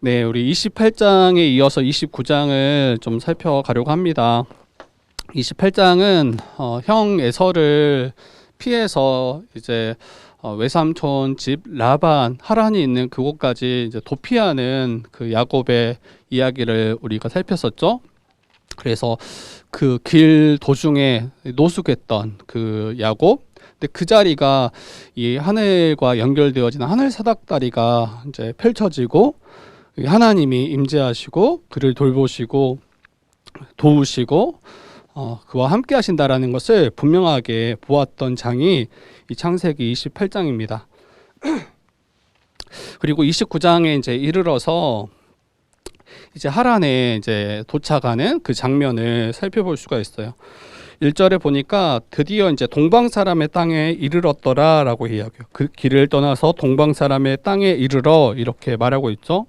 네, 우리 28장에 이어서 29장을 좀 살펴가려고 합니다. 28장은 형 에서를 피해서 이제 외삼촌 집 라반 하란이 있는 그곳까지 이제 도피하는 그 야곱의 이야기를 우리가 살폈었죠. 그래서 그 길 도중에 노숙했던 그 야곱, 근데 그 자리가 이 하늘과 연결되어진 하늘 사닥다리가 이제 펼쳐지고 하나님이 임재하시고 그를 돌보시고 도우시고 그와 함께 하신다라는 것을 분명하게 보았던 장이 이 창세기 28장입니다. 그리고 29장에 이제 이르러서 이제 하란에 이제 도착하는 그 장면을 살펴볼 수가 있어요. 1절에 보니까 드디어 이제 동방 사람의 땅에 이르렀더라라고 이야기해요. 그 길을 떠나서 동방 사람의 땅에 이르러 이렇게 말하고 있죠.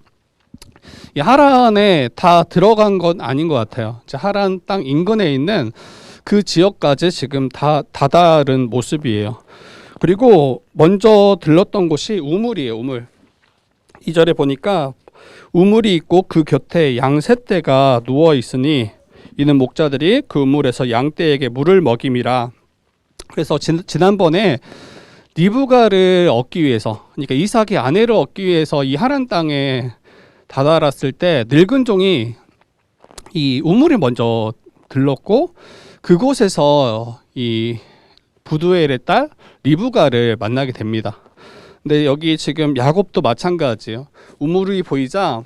이 하란에 다 들어간 건 아닌 것 같아요. 이제 하란 땅 인근에 있는 그 지역까지 지금 다 다다른 모습이에요. 그리고 먼저 들렀던 곳이 우물이에요. 우물. 2절에 보니까 우물이 있고 그 곁에 양 셋대가 누워 있으니 이는 목자들이 그 우물에서 양떼에게 물을 먹임이라. 그래서 지난번에 리브가를 얻기 위해서, 그러니까 이삭의 아내를 얻기 위해서 이 하란 땅에 다다랐을 때 늙은 종이 이 우물에 먼저 들렀고 그곳에서 이 부두엘의 딸 리브가를 만나게 됩니다. 근데 여기 지금 야곱도 마찬가지예요. 우물이 보이자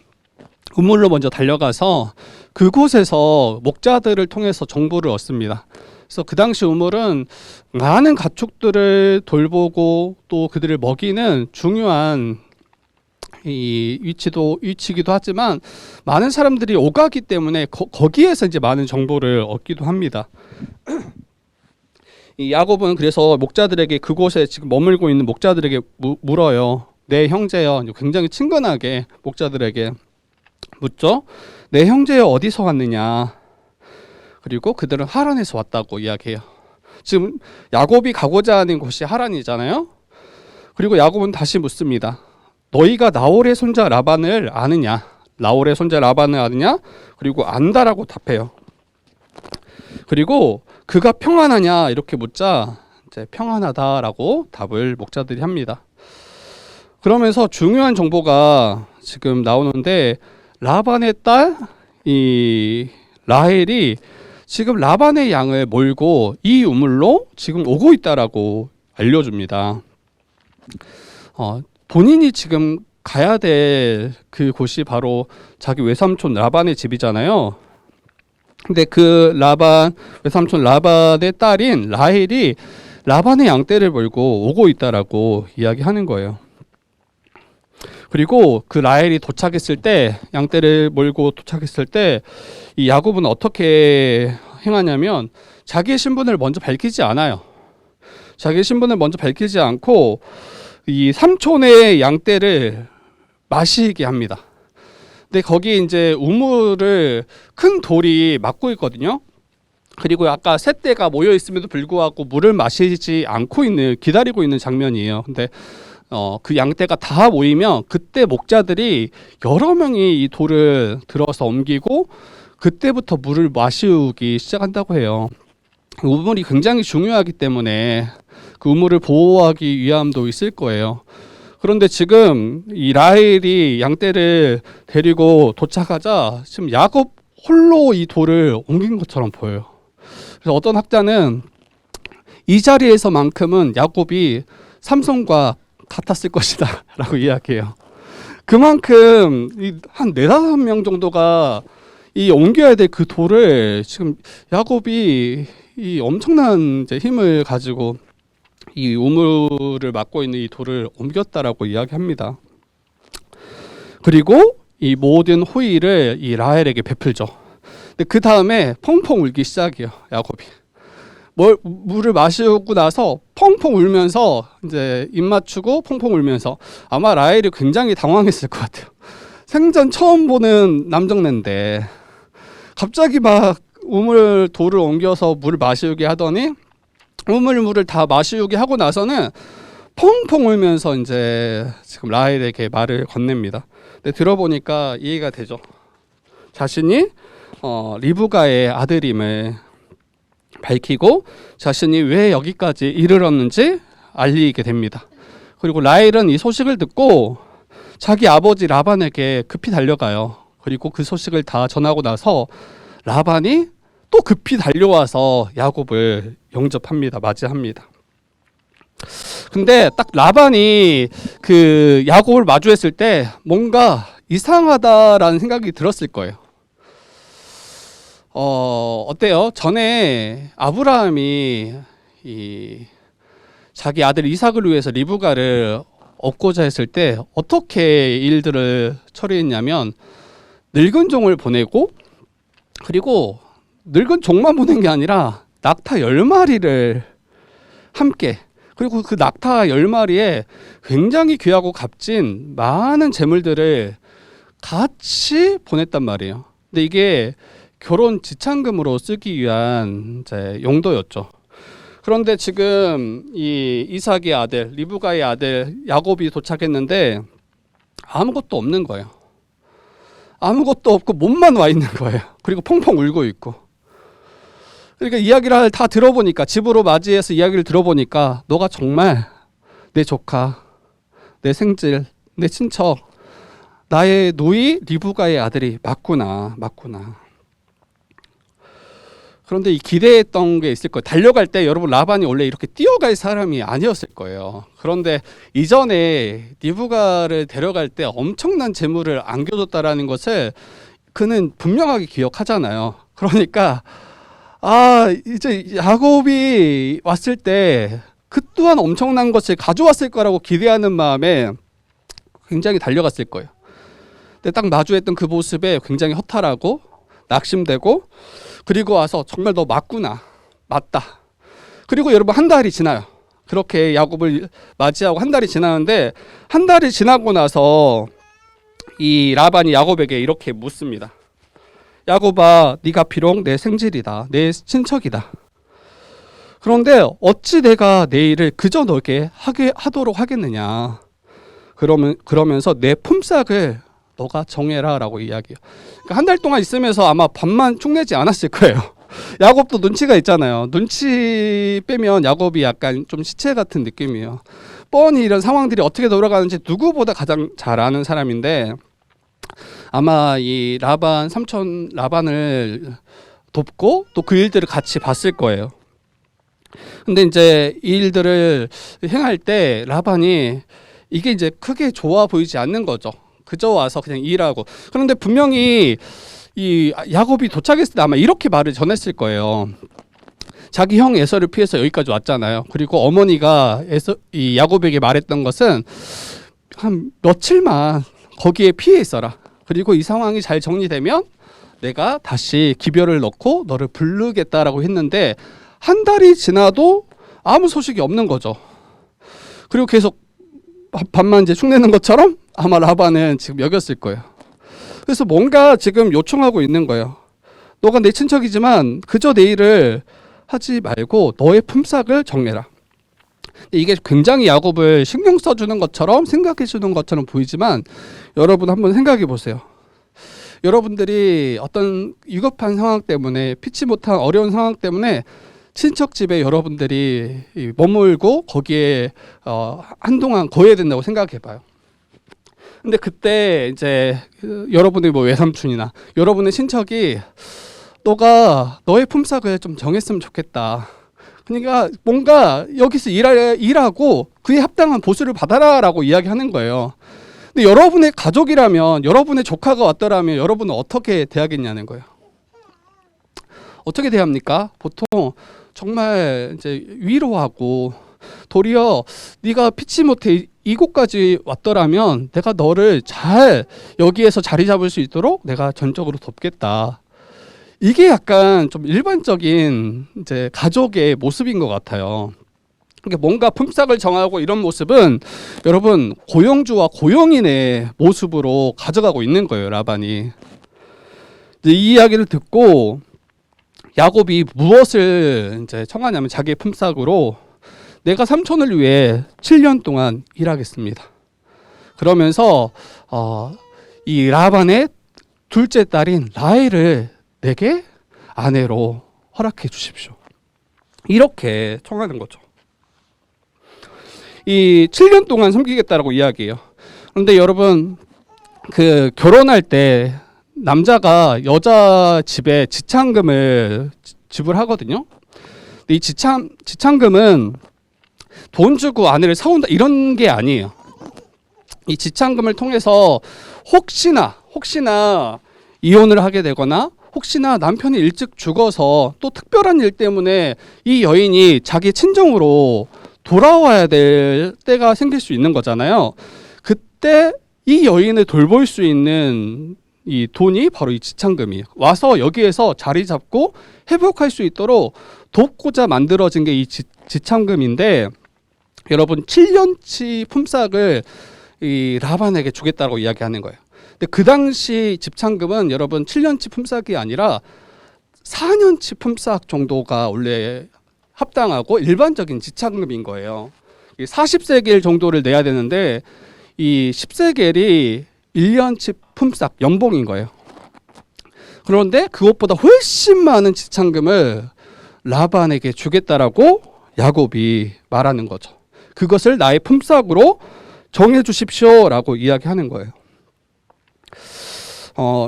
우물로 먼저 달려가서 그곳에서 목자들을 통해서 정보를 얻습니다. 그래서 그 당시 우물은 많은 가축들을 돌보고 또 그들을 먹이는 중요한 이 위치기도 하지만 많은 사람들이 오가기 때문에 거기에서 이제 많은 정보를 얻기도 합니다. 이 야곱은 그래서 목자들에게 그곳에 지금 머물고 있는 목자들에게 물어요. 내 형제여, 굉장히 친근하게 목자들에게 묻죠. 내 형제여 어디서 왔느냐. 그리고 그들은 하란에서 왔다고 이야기해요. 지금 야곱이 가고자 하는 곳이 하란이잖아요. 그리고 야곱은 다시 묻습니다. 너희가 나홀의 손자 라반을 아느냐? 나홀의 손자 라반을 아느냐? 그리고 안다라고 답해요. 그리고 그가 평안하냐? 이렇게 묻자 이제 평안하다라고 답을 목자들이 합니다. 그러면서 중요한 정보가 지금 나오는데 라반의 딸 이 라헬이 지금 라반의 양을 몰고 이 우물로 지금 오고 있다라고 알려줍니다. 본인이 지금 가야 될 그 곳이 바로 자기 외삼촌 라반의 집이잖아요. 근데 그 외삼촌 라반의 딸인 라헬이 라반의 양떼를 몰고 오고 있다라고 이야기하는 거예요. 그리고 그 라헬이 도착했을 때, 양떼를 몰고 도착했을 때 이 야곱은 어떻게 행하냐면 자기의 신분을 먼저 밝히지 않아요. 자기의 신분을 먼저 밝히지 않고 이 삼촌의 양떼를 마시게 합니다. 근데 거기 이제 우물을 큰 돌이 막고 있거든요. 그리고 아까 셋대가 모여 있음에도 불구하고 물을 마시지 않고 기다리고 있는 장면이에요. 근데 그 양떼가 다 모이면 그때 목자들이 여러 명이 이 돌을 들어서 옮기고 그때부터 물을 마시우기 시작한다고 해요. 우물이 굉장히 중요하기 때문에 그 우물을 보호하기 위함도 있을 거예요. 그런데 지금 이 라헬이 양떼를 데리고 도착하자 지금 야곱 홀로 이 돌을 옮긴 것처럼 보여요. 그래서 어떤 학자는 이 자리에서만큼은 야곱이 삼손과 같았을 것이다 라고 이야기해요. 그만큼 한 4-5명 정도가 이 옮겨야 될 그 돌을 지금 야곱이 이 엄청난 이제 힘을 가지고 이 우물을 막고 있는 이 돌을 옮겼다라고 이야기합니다. 그리고 이 모든 호의를 이 라헬에게 베풀죠. 근데 그 다음에 펑펑 울기 시작해요. 야곱이 물을 마시고 나서 펑펑 울면서 이제 입 맞추고 펑펑 울면서 아마 라헬이 굉장히 당황했을 것 같아요. 생전 처음 보는 남정네인데 갑자기 막 돌을 옮겨서 물을 마시우게 하더니 우물물을 다 마시우게 하고 나서는 펑펑 울면서 이제 지금 라헬에게 말을 건넵니다. 근데 들어보니까 이해가 되죠. 자신이 리브가의 아들임을 밝히고 자신이 왜 여기까지 이르렀는지 알리게 됩니다. 그리고 라헬은 이 소식을 듣고 자기 아버지 라반에게 급히 달려가요. 그리고 그 소식을 다 전하고 나서 라반이 또 급히 달려와서 야곱을 영접합니다. 맞이합니다. 근데 딱 라반이 그 야곱을 마주했을 때 뭔가 이상하다라는 생각이 들었을 거예요. 어때요? 전에 아브라함이 자기 아들 이삭을 위해서 리브가를 얻고자 했을 때 어떻게 일들을 처리했냐면 늙은 종을 보내고, 그리고 늙은 종만 보낸 게 아니라 낙타 10마리를 함께, 그리고 그 낙타 10마리에 굉장히 귀하고 값진 많은 재물들을 같이 보냈단 말이에요. 근데 이게 결혼 지참금으로 쓰기 위한 이제 용도였죠. 그런데 지금 이 이삭의 아들, 리브가의 아들 야곱이 도착했는데 아무것도 없는 거예요. 아무것도 없고 몸만 와 있는 거예요. 그리고 펑펑 울고 있고. 그러니까 이야기를 다 들어보니까, 집으로 맞이해서 이야기를 들어보니까 너가 정말 내 조카, 내 생질, 내 친척, 나의 누이 리브가의 아들이 맞구나. 그런데 이 기대했던 게 있을 거예요. 달려갈 때 여러분 라반이 원래 이렇게 뛰어갈 사람이 아니었을 거예요. 그런데 이전에 리브가를 데려갈 때 엄청난 재물을 안겨줬다라는 것을 그는 분명하게 기억하잖아요. 그러니까 이제 야곱이 왔을 때 그 또한 엄청난 것을 가져왔을 거라고 기대하는 마음에 굉장히 달려갔을 거예요. 근데 딱 마주했던 그 모습에 굉장히 허탈하고 낙심되고, 그리고 와서 정말 너 맞구나, 맞다. 그리고 여러분 한 달이 지나요. 그렇게 야곱을 맞이하고 한 달이 지나는데, 한 달이 지나고 나서 이 라반이 야곱에게 이렇게 묻습니다. 야곱아, 네가 비록 내 생질이다, 내 친척이다. 그런데 어찌 내가 내 일을 그저 너에게 하도록 하겠느냐. 그러면서 내 품삯을 너가 정해라라고 이야기해요. 그러니까 한 달 동안 있으면서 아마 밥만 축내지 않았을 거예요. 야곱도 눈치가 있잖아요. 눈치 빼면 야곱이 약간 좀 시체 같은 느낌이에요. 뻔히 이런 상황들이 어떻게 돌아가는지 누구보다 가장 잘 아는 사람인데, 아마 이 삼촌 라반을 돕고 또 그 일들을 같이 봤을 거예요. 근데 이제 이 일들을 행할 때 라반이 이게 이제 크게 좋아 보이지 않는 거죠. 그저 와서 그냥 일하고. 그런데 분명히 이 야곱이 도착했을 때 아마 이렇게 말을 전했을 거예요. 자기 형 에서를 피해서 여기까지 왔잖아요. 그리고 어머니가 이 야곱에게 말했던 것은 한 며칠만 거기에 피해 있어라. 그리고 이 상황이 잘 정리되면 내가 다시 기별을 넣고 너를 부르겠다라고 했는데, 한 달이 지나도 아무 소식이 없는 거죠. 그리고 계속 밥만 이제 축내는 것처럼 아마 라반은 지금 여겼을 거예요. 그래서 뭔가 지금 요청하고 있는 거예요. 너가 내 친척이지만 그저 내 일을 하지 말고 너의 품삯을 정해라. 이게 굉장히 야곱을 신경 써주는 것처럼, 생각해 주는 것처럼 보이지만, 여러분 한번 생각해 보세요. 여러분들이 어떤 위급한 상황 때문에, 피치 못한 어려운 상황 때문에 친척 집에 여러분들이 머물고 거기에 한동안 거해야 된다고 생각해 봐요. 근데 그때 이제 여러분의 뭐 외삼촌이나 여러분의 친척이 너가 너의 품삯을 좀 정했으면 좋겠다. 그러니까 뭔가 여기서 일하고 그에 합당한 보수를 받아라라고 이야기하는 거예요. 근데 여러분의 가족이라면, 여러분의 조카가 왔더라면 여러분은 어떻게 대하겠냐는 거예요. 어떻게 대합니까? 보통 정말 이제 위로하고, 도리어 네가 피치 못해 이곳까지 왔더라면 내가 너를 잘 여기에서 자리 잡을 수 있도록 내가 전적으로 돕겠다. 이게 약간 좀 일반적인 이제 가족의 모습인 것 같아요. 그러니까 뭔가 품삯을 정하고 이런 모습은 여러분 고용주와 고용인의 모습으로 가져가고 있는 거예요, 라반이. 이 이야기를 듣고 야곱이 무엇을 이제 청하냐면 자기의 품삯으로 내가 삼촌을 위해 7년 동안 일하겠습니다. 그러면서 이 라반의 둘째 딸인 라헬을 내게 아내로 허락해 주십시오. 이렇게 청하는 거죠. 이 7년 동안 섬기겠다라고 이야기해요. 그런데 여러분, 그 결혼할 때 남자가 여자 집에 지참금을 지불하거든요. 근데 이 지참금은 돈 주고 아내를 사온다 이런 게 아니에요. 이 지참금을 통해서 혹시나 이혼을 하게 되거나 혹시나 남편이 일찍 죽어서 또 특별한 일 때문에 이 여인이 자기 친정으로 돌아와야 될 때가 생길 수 있는 거잖아요. 그때 이 여인을 돌볼 수 있는 이 돈이 바로 이 지참금이에요. 와서 여기에서 자리 잡고 회복할 수 있도록 돕고자 만들어진 게 이 지참금인데, 여러분 7년치 품삯을 이 라반에게 주겠다고 이야기하는 거예요. 근데 그 당시 지참금은 여러분 7년치 품삯이 아니라 4년치 품삯 정도가 원래 합당하고 일반적인 지참금인 거예요. 40세겔 정도를 내야 되는데 이 10세겔이 1년치 품삯 연봉인 거예요. 그런데 그것보다 훨씬 많은 지참금을 라반에게 주겠다라고 야곱이 말하는 거죠. 그것을 나의 품삯으로 정해 주십시오라고 이야기하는 거예요.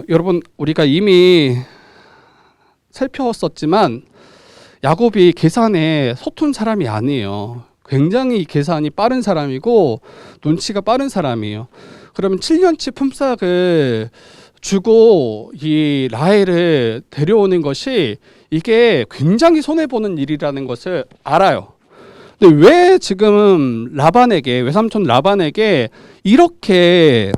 여러분, 우리가 이미 살펴봤었지만 야곱이 계산에 서툰 사람이 아니에요. 굉장히 계산이 빠른 사람이고 눈치가 빠른 사람이에요. 그러면 7년치 품삯을 주고 이 라헬을 데려오는 것이 이게 굉장히 손해보는 일이라는 것을 알아요. 근데 왜 지금 외삼촌 라반에게 이렇게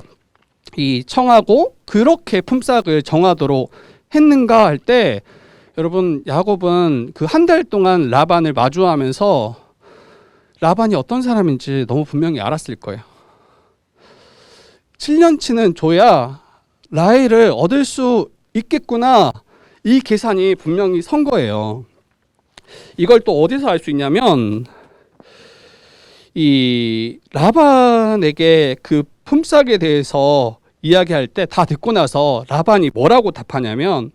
이 청하고 그렇게 품삯을 정하도록 했는가 할 때, 여러분 야곱은 그 한 달 동안 라반을 마주하면서 라반이 어떤 사람인지 너무 분명히 알았을 거예요. 7년치는 줘야 라헬을 얻을 수 있겠구나, 이 계산이 분명히 선 거예요. 이걸 또 어디서 알 수 있냐면, 이 라반에게 그 품삯에 대해서 이야기할 때 다 듣고 나서 라반이 뭐라고 답하냐면,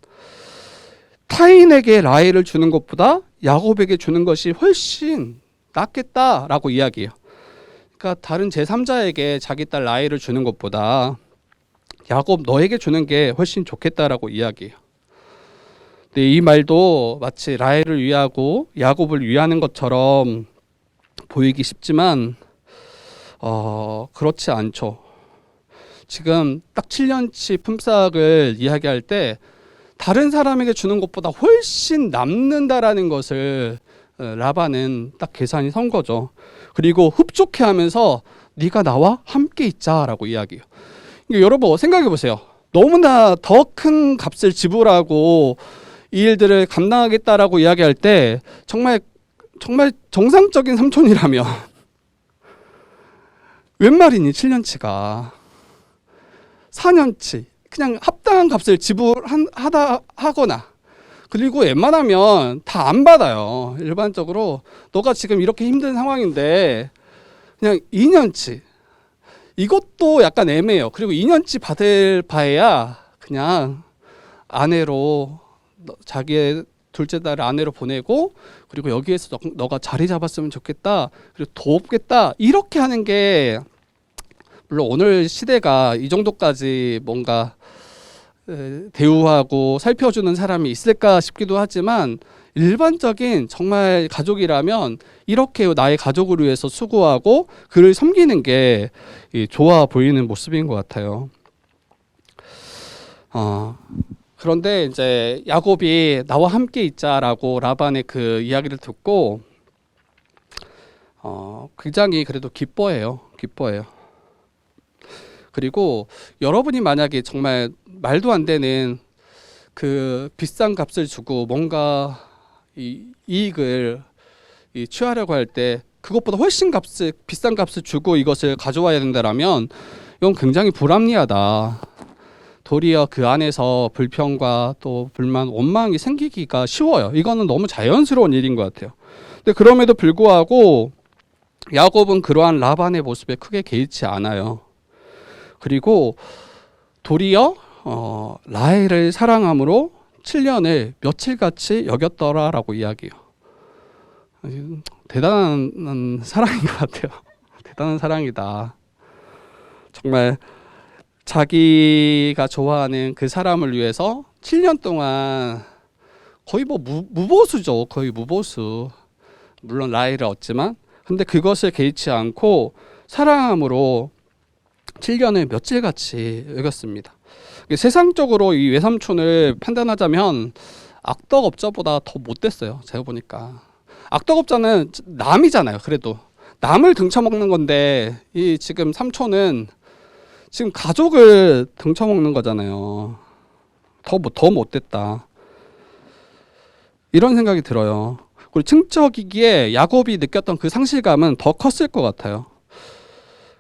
타인에게 라헬을 주는 것보다 야곱에게 주는 것이 훨씬 낫겠다라고 이야기해요. 그러니까 다른 제3자에게 자기 딸 라헬을 주는 것보다 야곱 너에게 주는 게 훨씬 좋겠다라고 이야기해요. 근데 이 말도 마치 라헬을 위하고 야곱을 위하는 것처럼 보이기 쉽지만 그렇지 않죠. 지금 딱 7년치 품삯을 이야기할 때 다른 사람에게 주는 것보다 훨씬 남는다라는 것을 라반은 딱 계산이 선 거죠. 그리고 흡족해하면서 네가 나와 함께 있자라고 이야기해요. 여러분 생각해 보세요. 너무나 더 큰 값을 지불하고 이 일들을 감당하겠다라고 이야기할 때 정말 정상적인 삼촌이라면 웬 말이니 7년치가 4년치 그냥 합당한 값을 하거나, 그리고 웬만하면 다 안 받아요. 일반적으로 너가 지금 이렇게 힘든 상황인데 그냥 2년치, 이것도 약간 애매해요. 그리고 2년치 받을 바에야 그냥 아내로, 자기의 둘째 딸을 아내로 보내고, 그리고 여기에서 너가 자리 잡았으면 좋겠다, 그리고 돕겠다, 이렇게 하는 게, 물론 오늘 시대가 이 정도까지 뭔가 대우하고 살펴주는 사람이 있을까 싶기도 하지만, 일반적인 정말 가족이라면 이렇게 나의 가족을 위해서 수고하고 그를 섬기는 게 좋아 보이는 모습인 것 같아요. 그런데 이제 야곱이 나와 함께 있자라고 라반의 그 이야기를 듣고 굉장히 그래도 기뻐해요. 그리고 여러분이 만약에 정말 말도 안 되는 그 비싼 값을 주고 뭔가 이 이익을 취하려고 할 때 그것보다 훨씬 비싼 값을 주고 이것을 가져와야 된다라면 이건 굉장히 불합리하다. 도리어 그 안에서 불평과 또 불만, 원망이 생기기가 쉬워요. 이거는 너무 자연스러운 일인 것 같아요. 근데 그럼에도 불구하고 야곱은 그러한 라반의 모습에 크게 개의치 않아요. 그리고 도리어 라헬을 사랑함으로 7년을 며칠같이 여겼더라라고 이야기해요. 대단한 사랑인 것 같아요. 대단한 사랑이다. 정말 자기가 좋아하는 그 사람을 위해서 7년 동안 거의 뭐 무보수죠. 거의 무보수. 물론 라헬을 얻지만 근데 그것을 개의치 않고 사랑함으로 7년을 며칠같이 여겼습니다. 세상적으로 이 외삼촌을 판단하자면 악덕업자보다 더 못됐어요. 제가 보니까 악덕업자는 남이잖아요. 그래도 남을 등쳐먹는 건데 이 지금 삼촌은 지금 가족을 등쳐먹는 거잖아요. 더 못됐다. 이런 생각이 들어요. 그리고 층적이기에 야곱이 느꼈던 그 상실감은 더 컸을 것 같아요.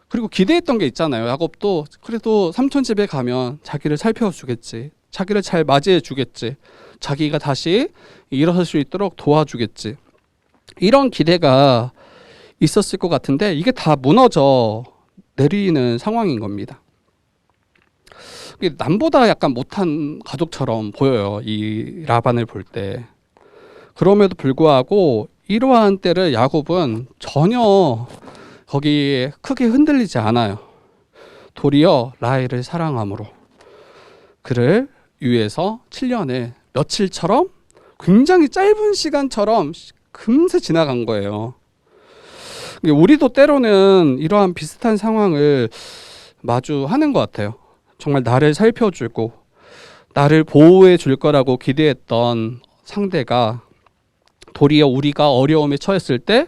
그리고 기대했던 게 있잖아요. 야곱도 그래도 삼촌 집에 가면 자기를 살펴주겠지. 자기를 잘 맞이해 주겠지. 자기가 다시 일어설 수 있도록 도와주겠지. 이런 기대가 있었을 것 같은데 이게 다 무너져 내리는 상황인 겁니다. 남보다 약간 못한 가족처럼 보여요. 이 라반을 볼 때. 그럼에도 불구하고 이러한 때를 야곱은 전혀 거기에 크게 흔들리지 않아요. 도리어 라헬을 사랑함으로 그를 위해서 7년을 며칠처럼 굉장히 짧은 시간처럼 금세 지나간 거예요. 우리도 때로는 이러한 비슷한 상황을 마주하는 것 같아요. 정말 나를 살펴주고 나를 보호해 줄 거라고 기대했던 상대가 도리어 우리가 어려움에 처했을 때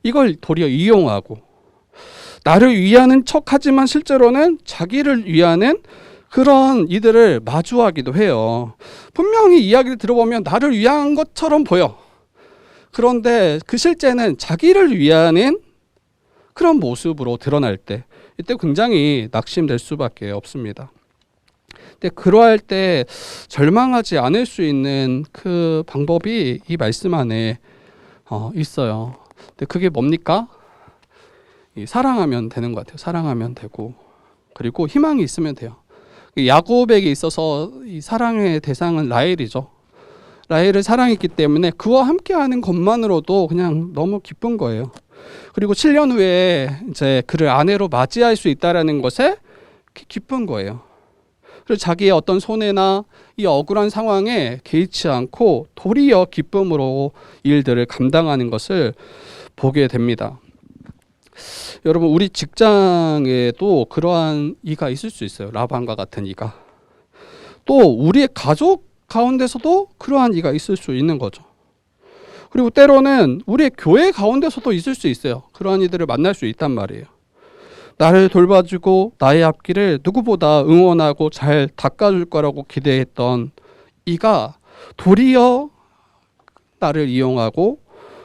이걸 도리어 이용하고 나를 위하는 척하지만 실제로는 자기를 위하는 그런 이들을 마주하기도 해요. 분명히 이야기를 들어보면 나를 위한 것처럼 보여. 그런데 그 실제는 자기를 위하는 그런 모습으로 드러날 때 이때 굉장히 낙심될 수밖에 없습니다. 근데 그러할 때 절망하지 않을 수 있는 그 방법이 이 말씀 안에 있어요. 근데 그게 뭡니까? 사랑하면 되는 것 같아요. 사랑하면 되고 그리고 희망이 있으면 돼요. 야곱에게 있어서 이 사랑의 대상은 라헬이죠. 라헬을 사랑했기 때문에 그와 함께하는 것만으로도 그냥 너무 기쁜 거예요. 그리고 7년 후에 이제 그를 아내로 맞이할 수 있다라는 것에 기쁜 거예요. 그리고 자기의 어떤 손해나 이 억울한 상황에 개의치 않고 도리어 기쁨으로 일들을 감당하는 것을 보게 됩니다. 여러분 우리 직장에도 그러한 이가 있을 수 있어요. 라반과 같은 이가. 또 우리의 가족 가운데서도 그러한 이가 있을 수 있는 거죠. 그리고 때로는 우리의 교회 가운데서도 있을 수 있어요. 그러한 이들을 만날 수 있단 말이에요. 나를 돌봐주고 나의 앞길을 누구보다 응원하고 잘 닦아줄 거라고 기대했던 이가 도리어 나를 이용하고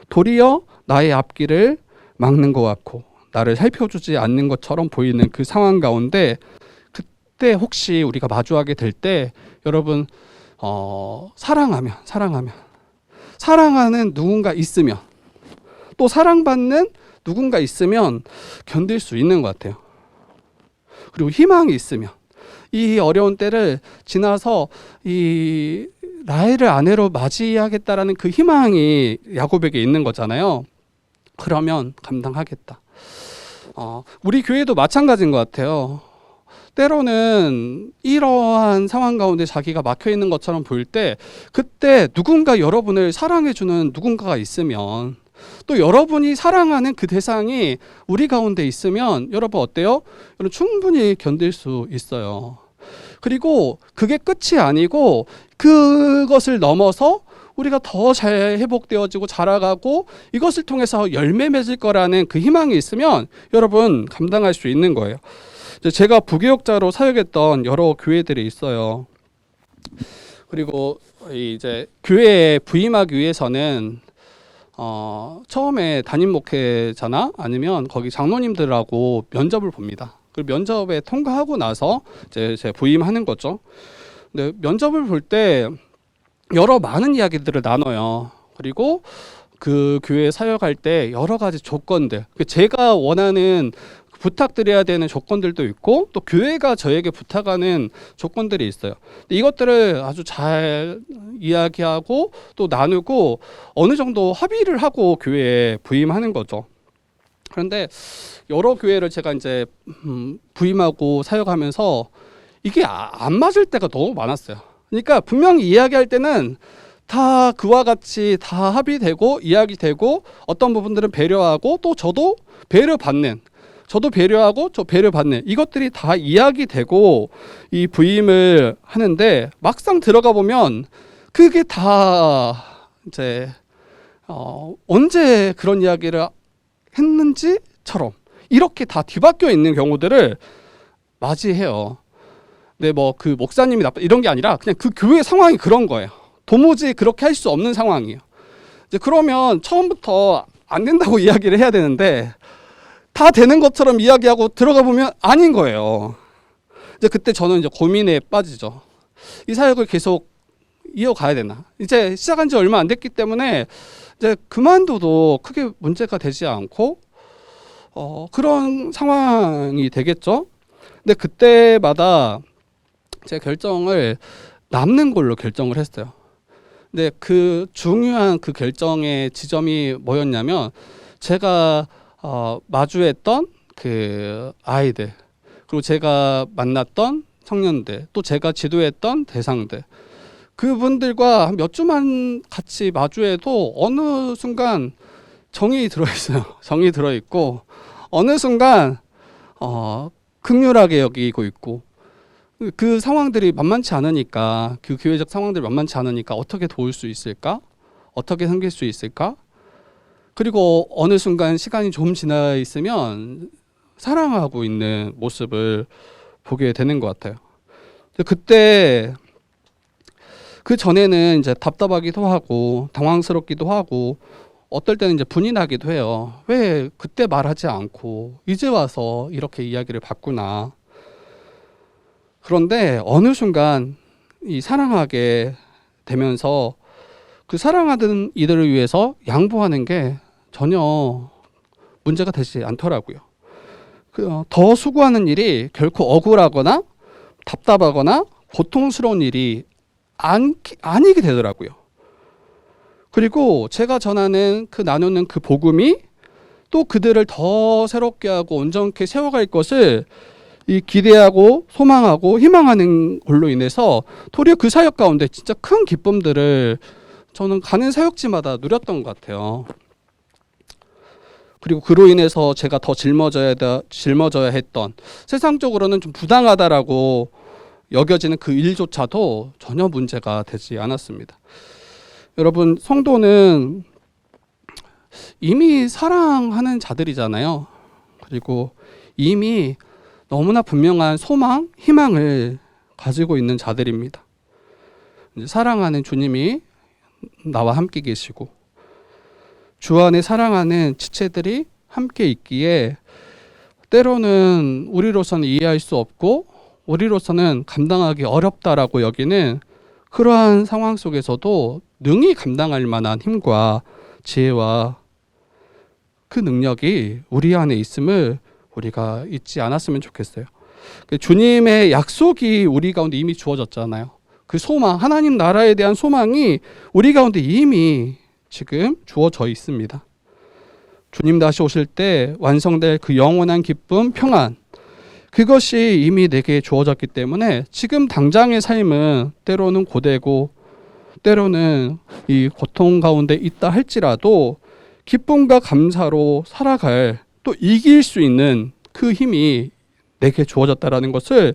도리어 나의 앞길을 막는 것 같고 나를 살펴주지 않는 것처럼 보이는 그 상황 가운데 그때 혹시 우리가 마주하게 될 때 여러분 사랑하는 누군가 있으면 또 사랑받는 누군가 있으면 견딜 수 있는 것 같아요. 그리고 희망이 있으면 이 어려운 때를 지나서 이 라헬을 아내로 맞이하겠다라는 그 희망이 야곱에게 있는 거잖아요. 그러면 감당하겠다. 우리 교회도 마찬가지인 것 같아요. 때로는 이러한 상황 가운데 자기가 막혀 있는 것처럼 보일 때 그때 누군가 여러분을 사랑해주는 누군가가 있으면 또 여러분이 사랑하는 그 대상이 우리 가운데 있으면 여러분 어때요? 여러분 충분히 견딜 수 있어요. 그리고 그게 끝이 아니고 그것을 넘어서 우리가 더 잘 회복되어지고 자라가고 이것을 통해서 열매 맺을 거라는 그 희망이 있으면 여러분 감당할 수 있는 거예요. 제가 부교육자로 사역했던 여러 교회들이 있어요. 그리고 이제 교회에 부임하기 위해서는 처음에 담임 목회자나 아니면 거기 장로님들하고 면접을 봅니다. 그 면접에 통과하고 나서 이제 제 부임하는 거죠. 근데 면접을 볼 때 여러 많은 이야기들을 나눠요. 그리고 그 교회 사역할 때 여러 가지 조건들, 제가 원하는 부탁드려야 되는 조건들도 있고 또 교회가 저에게 부탁하는 조건들이 있어요. 이것들을 아주 잘 이야기하고 또 나누고 어느 정도 합의를 하고 교회에 부임하는 거죠. 그런데 여러 교회를 제가 이제 부임하고 사역하면서 이게 안 맞을 때가 너무 많았어요. 그러니까 분명히 이야기할 때는 다 그와 같이 다 합의되고 이야기되고 어떤 부분들은 배려하고 또 저도 배려받는, 저도 배려하고 저 배려받는, 이것들이 다 이야기되고 이 부임을 하는데 막상 들어가 보면 그게 다 이제 언제 그런 이야기를 했는지처럼 이렇게 다 뒤바뀌어 있는 경우들을 맞이해요. 근데 뭐 그 목사님이 나빠 이런 게 아니라 그냥 그 교회 상황이 그런 거예요. 도무지 그렇게 할 수 없는 상황이에요. 이제 그러면 처음부터 안 된다고 이야기를 해야 되는데 다 되는 것처럼 이야기하고 들어가 보면 아닌 거예요. 이제 그때 저는 이제 고민에 빠지죠. 이 사역을 계속 이어가야 되나? 이제 시작한 지 얼마 안 됐기 때문에 이제 그만둬도 크게 문제가 되지 않고 그런 상황이 되겠죠. 근데 그때마다 제 결정을 남는 걸로 결정을 했어요. 근데 그 중요한 그 결정의 지점이 뭐였냐면 제가 마주했던 그 아이들, 그리고 제가 만났던 청년들, 또 제가 지도했던 대상들, 그분들과 몇 주만 같이 마주해도 어느 순간 정이 들어있어요. 정이 들어있고 어느 순간 극률하게 여기고 있고, 그 상황들이 만만치 않으니까, 그 교회적 상황들이 만만치 않으니까 어떻게 도울 수 있을까? 어떻게 섬길 수 있을까? 그리고 어느 순간 시간이 좀 지나 있으면 사랑하고 있는 모습을 보게 되는 것 같아요. 그때 그 전에는 이제 답답하기도 하고 당황스럽기도 하고 어떨 때는 이제 분이 나기도 해요. 왜 그때 말하지 않고 이제 와서 이렇게 이야기를 바꾸나. 그런데 어느 순간 이 사랑하게 되면서 그 사랑하는 이들을 위해서 양보하는 게 전혀 문제가 되지 않더라고요. 더 수고하는 일이 결코 억울하거나 답답하거나 고통스러운 일이 아니게 되더라고요. 그리고 제가 전하는 나누는 그 복음이 또 그들을 더 새롭게 하고 온전케 세워갈 것을 이 기대하고 소망하고 희망하는 걸로 인해서 도리어 그 사역 가운데 진짜 큰 기쁨들을 저는 가는 사역지마다 누렸던 것 같아요. 그리고 그로 인해서 제가 더 짊어져야 했던, 세상적으로는 좀 부당하다라고 여겨지는 그 일조차도 전혀 문제가 되지 않았습니다. 여러분, 성도는 이미 사랑하는 자들이잖아요. 그리고 이미 너무나 분명한 소망, 희망을 가지고 있는 자들입니다. 사랑하는 주님이 나와 함께 계시고 주 안에 사랑하는 지체들이 함께 있기에 때로는 우리로서는 이해할 수 없고 우리로서는 감당하기 어렵다라고 여기는 그러한 상황 속에서도 능히 감당할 만한 힘과 지혜와 그 능력이 우리 안에 있음을 우리가 잊지 않았으면 좋겠어요. 주님의 약속이 우리 가운데 이미 주어졌잖아요. 그 소망, 하나님 나라에 대한 소망이 우리 가운데 이미 지금 주어져 있습니다. 주님 다시 오실 때 완성될 그 영원한 기쁨, 평안, 그것이 이미 내게 주어졌기 때문에 지금 당장의 삶은 때로는 고되고 때로는 이 고통 가운데 있다 할지라도 기쁨과 감사로 살아갈, 또 이길 수 있는 그 힘이 내게 주어졌다라는 것을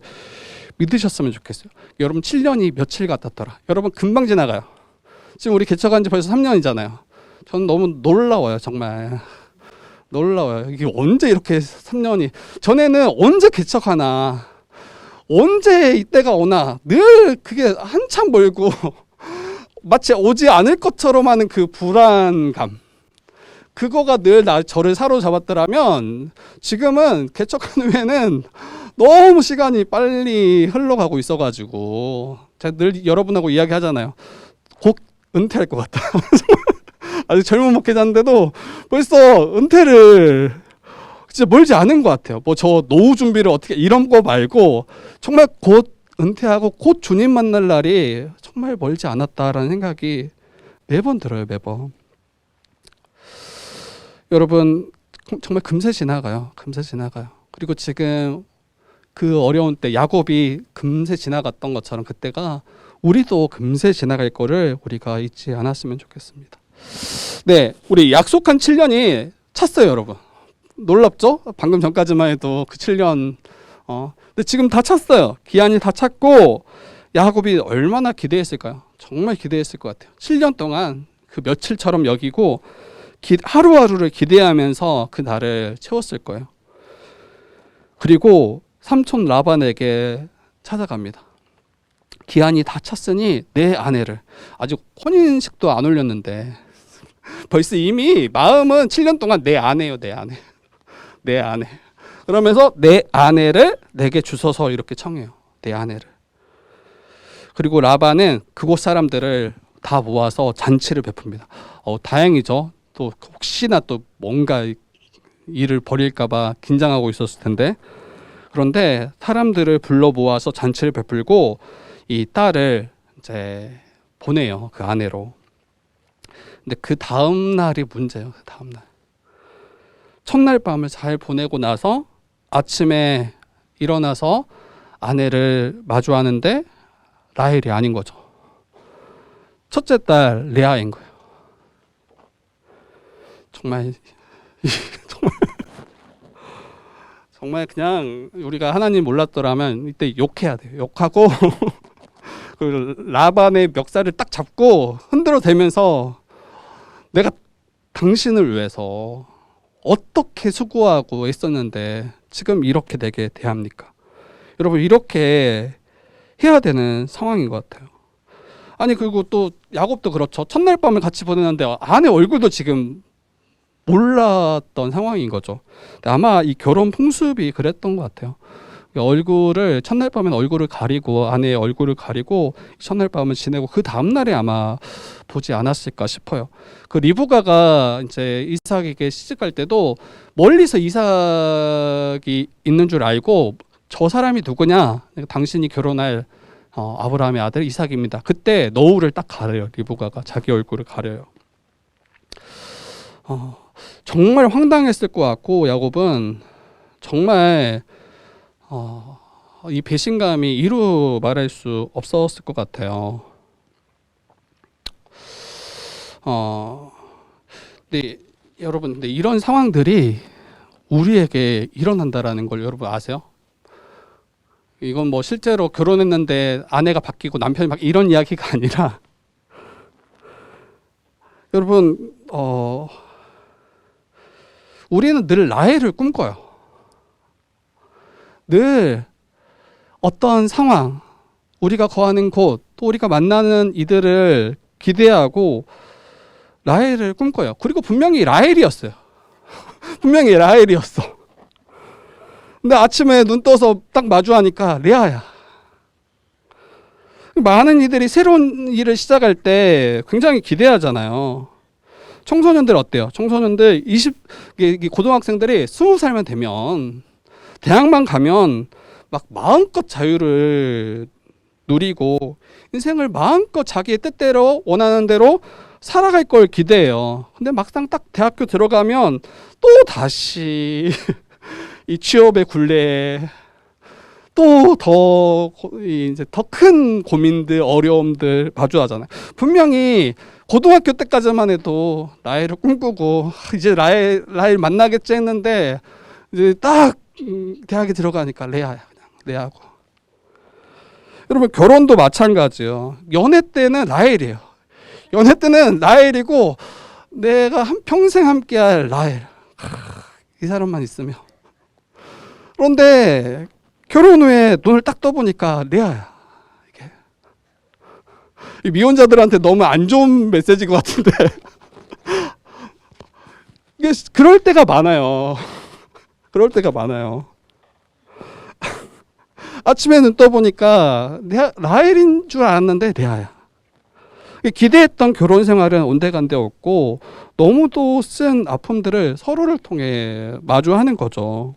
믿으셨으면 좋겠어요. 여러분, 7년이 며칠 같았더라. 여러분, 금방 지나가요. 지금 우리 개척한 지 벌써 3년이잖아요. 저는 너무 놀라워요. 정말 놀라워요. 이게 언제 이렇게 3년이, 전에는 언제 개척하나, 언제 이때가 오나, 늘 그게 한참 멀고 마치 오지 않을 것처럼 하는 그 불안감, 그거가 늘 저를 사로잡았더라면 지금은 개척한 후에는 너무 시간이 빨리 흘러가고 있어가지고 제가 늘 여러분하고 이야기하잖아요. 곧 은퇴할 것 같다. 아직 젊은 목회자인데도 벌써 은퇴를 진짜 멀지 않은 것 같아요. 뭐 저 노후 준비를 어떻게 이런 거 말고 정말 곧 은퇴하고 곧 주님 만날 날이 정말 멀지 않았다라는 생각이 매번 들어요. 매번. 여러분 정말 금세 지나가요. 금세 지나가요. 그리고 지금 그 어려운 때 야곱이 금세 지나갔던 것처럼 그때가 우리도 금세 지나갈 거를 우리가 잊지 않았으면 좋겠습니다. 네, 우리 약속한 7년이 찼어요, 여러분. 놀랍죠? 방금 전까지만 해도 그 7년 근데 지금 다 찼어요. 기한이 다 찼고 야곱이 얼마나 기대했을까요? 정말 기대했을 것 같아요. 7년 동안 그 며칠처럼 여기고 하루하루를 기대하면서 그 날을 채웠을 거예요. 그리고 삼촌 라반에게 찾아갑니다. 기한이 다 찼으니 내 아내를, 아직 혼인식도 안 올렸는데 벌써 이미 마음은 7년 동안 내 아내요, 내 아내. 내 아내. 그러면서 내 아내를 내게 주소서 이렇게 청해요. 내 아내를. 그리고 라반은 그곳 사람들을 다 모아서 잔치를 베풉니다. 다행이죠. 또 혹시나 또 뭔가 일을 벌일까봐 긴장하고 있었을 텐데. 그런데 사람들을 불러 모아서 잔치를 베풀고 이 딸을 이제 보내요. 그 아내로. 근데 그 다음 날이 문제예요. 그 다음 날. 첫날 밤을 잘 보내고 나서 아침에 일어나서 아내를 마주하는데 라헬이 아닌 거죠. 첫째 딸 레아인 거예요. 정말 정말 그냥 우리가 하나님 몰랐더라면 이때 욕해야 돼요. 욕하고 그 라반의 멱살을 딱 잡고 흔들어 대면서 내가 당신을 위해서 어떻게 수고하고 애썼는데 지금 이렇게 내게 대합니까? 여러분 이렇게 해야 되는 상황인 것 같아요. 아니 그리고 또 야곱도 그렇죠. 첫날 밤을 같이 보내는데 아내 얼굴도 지금 몰랐던 상황인 거죠. 아마 이 결혼 풍습이 그랬던 것 같아요. 얼굴을 첫날 밤엔 얼굴을 가리고 아내의 얼굴을 가리고 첫날 밤을 지내고 그 다음 날에 아마 보지 않았을까 싶어요. 그 리브가가 이제 이삭에게 시집갈 때도 멀리서 이삭이 있는 줄 알고 저 사람이 누구냐? 당신이 결혼할 아브라함의 아들 이삭입니다. 그때 너울을 딱 가려요. 리브가가 자기 얼굴을 가려요. 정말 황당했을 것 같고 야곱은 정말 이 배신감이 이루 말할 수 없었을 것 같아요. 근데 여러분, 근데 이런 상황들이 우리에게 일어난다라는 걸 여러분 아세요? 이건 뭐 실제로 결혼했는데 아내가 바뀌고 남편이 바뀌고 이런 이야기가 아니라 여러분 우리는 늘 라헬을 꿈꿔요. 늘 어떤 상황, 우리가 거하는 곳, 또 우리가 만나는 이들을 기대하고 라헬을 꿈꿔요. 그리고 분명히 라헬이었어요. 분명히 라헬이었어. 근데 아침에 눈 떠서 딱 마주하니까 레아야. 많은 이들이 새로운 일을 시작할 때 굉장히 기대하잖아요. 청소년들 어때요? 청소년들 고등학생들이 20살만 되면 대학만 가면 막 마음껏 자유를 누리고 인생을 마음껏 자기의 뜻대로 원하는 대로 살아갈 걸 기대해요. 근데 막상 딱 대학교 들어가면 또 다시 이 취업의 굴레 또 더 큰 고민들, 어려움들 마주하잖아요. 분명히 고등학교 때까지만 해도 라헬을 꿈꾸고 이제 라헬 만나겠지 했는데 이제 딱 대학에 들어가니까 레아야, 그냥 레아고. 여러분 결혼도 마찬가지예요. 연애 때는 라헬이에요. 연애 때는 라헬이고 내가 평생 함께할 라헬. 이 사람만 있으면. 그런데 결혼 후에 눈을 딱 떠보니까 레아야. 이게 미혼자들한테 너무 안 좋은 메시지인 것 같은데 이게 그럴 때가 많아요. 그럴 때가 많아요. 아침에 눈 떠보니까 라헬인 줄 알았는데 레아야. 기대했던 결혼 생활은 온데간데 없고 너무도 쓴 아픔들을 서로를 통해 마주하는 거죠.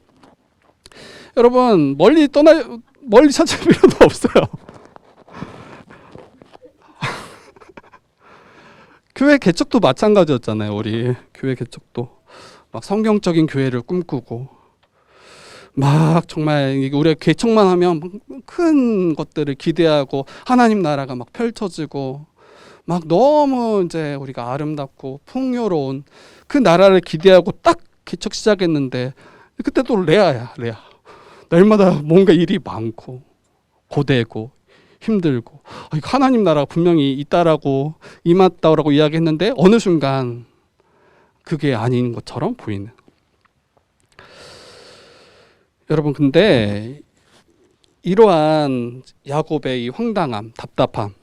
여러분 멀리 찾을 필요도 없어요. 교회 개척도 마찬가지였잖아요. 우리 교회 개척도 막 성경적인 교회를 꿈꾸고 막 정말 우리가 개척만 하면 큰 것들을 기대하고 하나님 나라가 막 펼쳐지고 막 너무 이제 우리가 아름답고 풍요로운 그 나라를 기대하고 딱 개척 시작했는데 그때 또 레아야. 날마다 뭔가 일이 많고 고되고 힘들고 하나님 나라가 분명히 있다라고 임했다라고 이야기했는데 어느 순간 그게 아닌 것처럼 보이는. 여러분 근데 이러한 야곱의 이 황당함, 답답함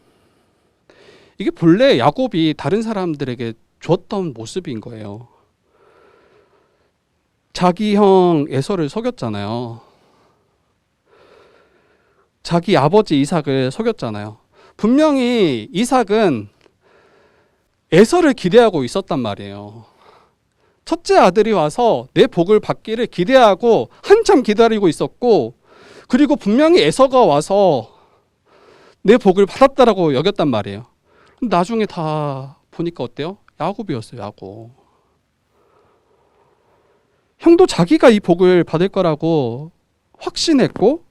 이게 본래 야곱이 다른 사람들에게 줬던 모습인 거예요. 자기 형 에서를 속였잖아요. 자기 아버지 이삭을 속였잖아요. 분명히 이삭은 에서를 기대하고 있었단 말이에요. 첫째 아들이 와서 내 복을 받기를 기대하고 한참 기다리고 있었고, 그리고 분명히 에서가 와서 내 복을 받았다라고 여겼단 말이에요. 나중에 다 보니까 어때요? 야곱이었어요. 야곱. 형도 자기가 이 복을 받을 거라고 확신했고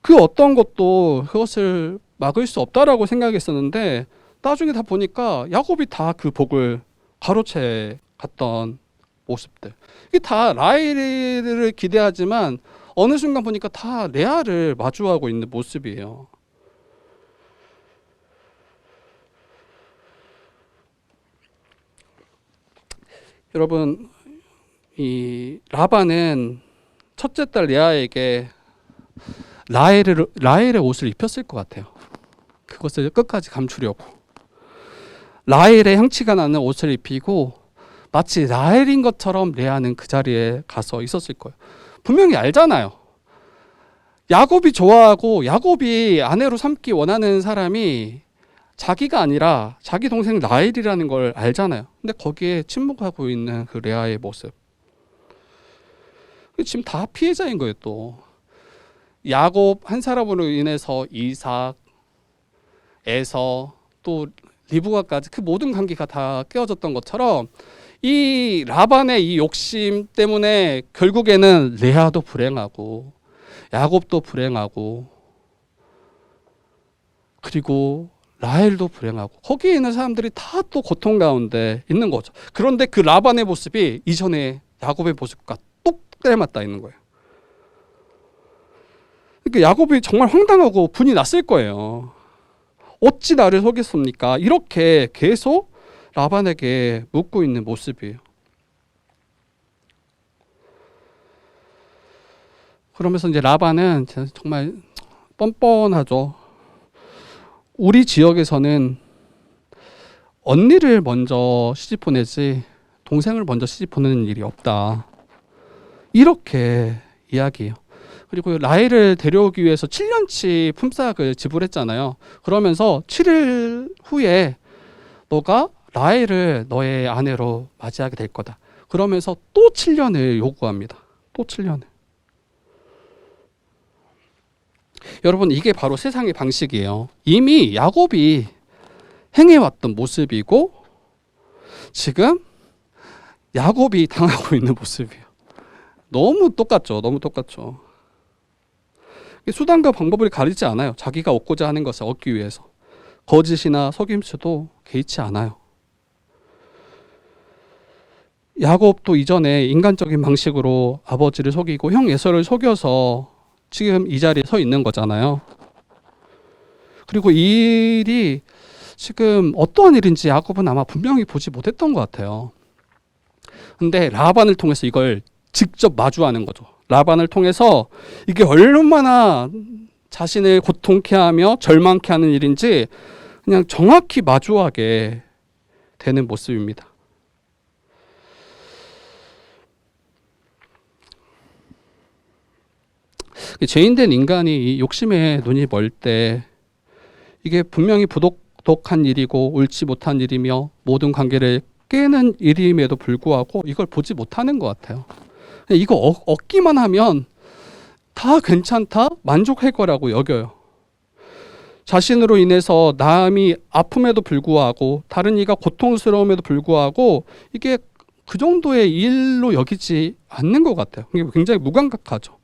그 어떤 것도 그것을 막을 수 없다라고 생각했었는데 나중에 다 보니까 야곱이 다 그 복을 가로채 갔던 모습들. 이게 다 라헬을 기대하지만 어느 순간 보니까 다 레아를 마주하고 있는 모습이에요. 여러분, 이 라반은 첫째 딸 레아에게 라헬의 옷을 입혔을 것 같아요. 그것을 끝까지 감추려고. 라헬의 향취가 나는 옷을 입히고 마치 라헬인 것처럼 레아는 그 자리에 가서 있었을 거예요. 분명히 알잖아요. 야곱이 좋아하고 야곱이 아내로 삼기 원하는 사람이 자기가 아니라 자기 동생 라헬이라는 걸 알잖아요. 근데 거기에 침묵하고 있는 그 레아의 모습. 지금 다 피해자인 거예요. 또 야곱 한 사람으로 인해서 이삭, 에서, 또 리브가까지 그 모든 관계가 다 깨어졌던 것처럼 이 라반의 이 욕심 때문에 결국에는 레아도 불행하고 야곱도 불행하고 그리고 라헬도 불행하고 거기에 있는 사람들이 다 또 고통 가운데 있는 거죠. 그런데 그 라반의 모습이 이전에 야곱의 모습과 똑 닮았다 있는 거예요. 그러니까 야곱이 정말 황당하고 분이 났을 거예요. 어찌 나를 속였습니까? 이렇게 계속 라반에게 묻고 있는 모습이에요. 그러면서 이제 라반은 정말 뻔뻔하죠. 우리 지역에서는 언니를 먼저 시집 보내지 동생을 먼저 시집 보내는 일이 없다. 이렇게 이야기해요. 그리고 라헬을 데려오기 위해서 7년치 품삯을 지불했잖아요. 그러면서 7일 후에 너가 라헬을 너의 아내로 맞이하게 될 거다. 그러면서 또 7년을 요구합니다. 또 7년을. 여러분 이게 바로 세상의 방식이에요. 이미 야곱이 행해왔던 모습이고 지금 야곱이 당하고 있는 모습이에요. 너무 똑같죠. 너무 똑같죠. 수단과 방법을 가리지 않아요. 자기가 얻고자 하는 것을 얻기 위해서. 거짓이나 속임수도 개의치 않아요. 야곱도 이전에 인간적인 방식으로 아버지를 속이고 형 에서를 속여서 지금 이 자리에 서 있는 거잖아요. 그리고 이 일이 지금 어떠한 일인지 야곱은 아마 분명히 보지 못했던 것 같아요. 근데 라반을 통해서 이걸 직접 마주하는 거죠. 라반을 통해서 이게 얼마나 자신을 고통케 하며 절망케 하는 일인지 그냥 정확히 마주하게 되는 모습입니다. 죄인된 인간이 이 욕심에 눈이 멀 때 이게 분명히 악독한 일이고 옳지 못한 일이며 모든 관계를 깨는 일임에도 불구하고 이걸 보지 못하는 것 같아요. 이거 얻기만 하면 다 괜찮다, 만족할 거라고 여겨요. 자신으로 인해서 남이 아픔에도 불구하고 다른 이가 고통스러움에도 불구하고 이게 그 정도의 일로 여기지 않는 것 같아요. 이게 굉장히 무감각하죠.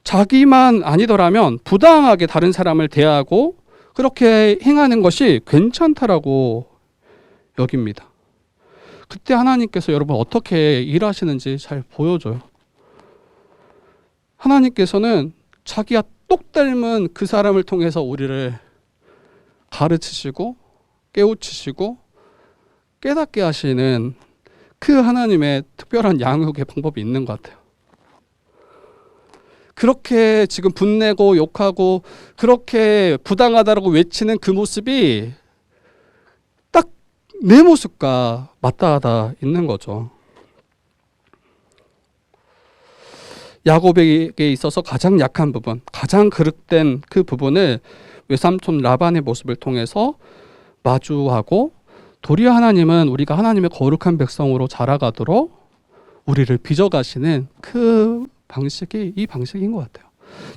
자기만 아니더라면 부당하게 다른 사람을 대하고 그렇게 행하는 것이 괜찮다라고 여깁니다. 그때 하나님께서 여러분 어떻게 일하시는지 잘 보여줘요. 하나님께서는 자기와 똑 닮은 그 사람을 통해서 우리를 가르치시고 깨우치시고 깨닫게 하시는 그 하나님의 특별한 양육의 방법이 있는 것 같아요. 그렇게 지금 분내고 욕하고 그렇게 부당하다라고 외치는 그 모습이 딱 내 모습과 맞닿아 있는 거죠. 야곱에게 있어서 가장 약한 부분, 가장 그릇된 그 부분을 외삼촌 라반의 모습을 통해서 마주하고 도리어 하나님은 우리가 하나님의 거룩한 백성으로 자라가도록 우리를 빚어가시는 그 방식이 이 방식인 것 같아요.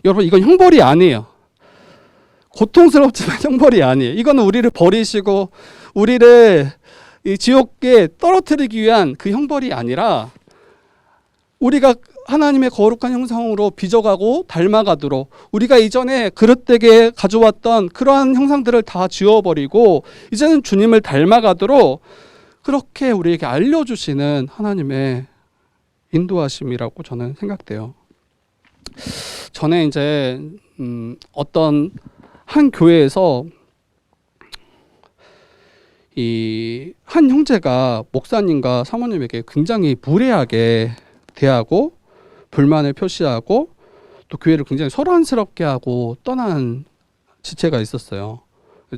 여러분 이건 형벌이 아니에요. 고통스럽지만 형벌이 아니에요. 이거는 우리를 버리시고 우리를 이 지옥에 떨어뜨리기 위한 그 형벌이 아니라 우리가 하나님의 거룩한 형상으로 빚어가고 닮아가도록 우리가 이전에 그릇되게 가져왔던 그러한 형상들을 다 지워버리고 이제는 주님을 닮아가도록 그렇게 우리에게 알려주시는 하나님의 인도하심이라고 저는 생각돼요. 전에 이제 어떤 한 교회에서 이 한 형제가 목사님과 사모님에게 굉장히 무례하게 대하고 불만을 표시하고 또 교회를 굉장히 소란스럽게 하고 떠난 지체가 있었어요.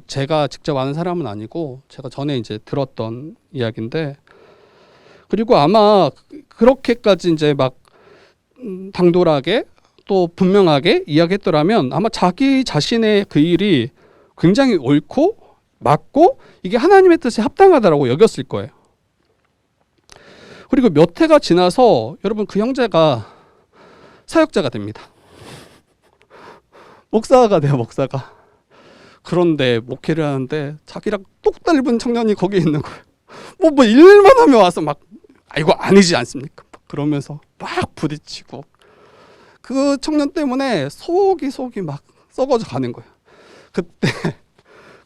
제가 직접 아는 사람은 아니고 제가 전에 이제 들었던 이야기인데, 그리고 아마 그렇게까지 이제 막 당돌하게 또 분명하게 이야기했더라면 아마 자기 자신의 그 일이 굉장히 옳고 맞고 이게 하나님의 뜻에 합당하다라고 여겼을 거예요. 그리고 몇 해가 지나서 여러분 그 형제가 사역자가 됩니다. 목사가 돼요, 목사가. 그런데 목회를 하는데 자기랑 똑 닮은 청년이 거기 있는 거예요. 뭐 일만 하면 와서 막 이거 아니지 않습니까? 그러면서 막 부딪히고 그 청년 때문에 속이 막 썩어져 가는 거예요.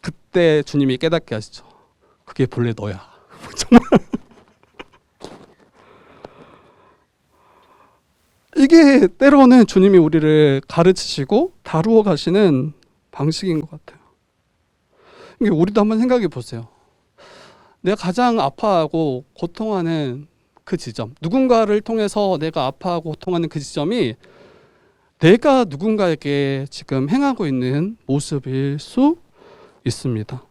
그때 주님이 깨닫게 하시죠. 그게 본래 너야. 정말 이게 때로는 주님이 우리를 가르치시고 다루어 가시는 방식인 것 같아요. 이게 우리도 한번 생각해 보세요. 내가 가장 아파하고 고통하는 그 지점, 누군가를 통해서 내가 아파하고 고통하는 그 지점이 내가 누군가에게 지금 행하고 있는 모습일 수 있습니다.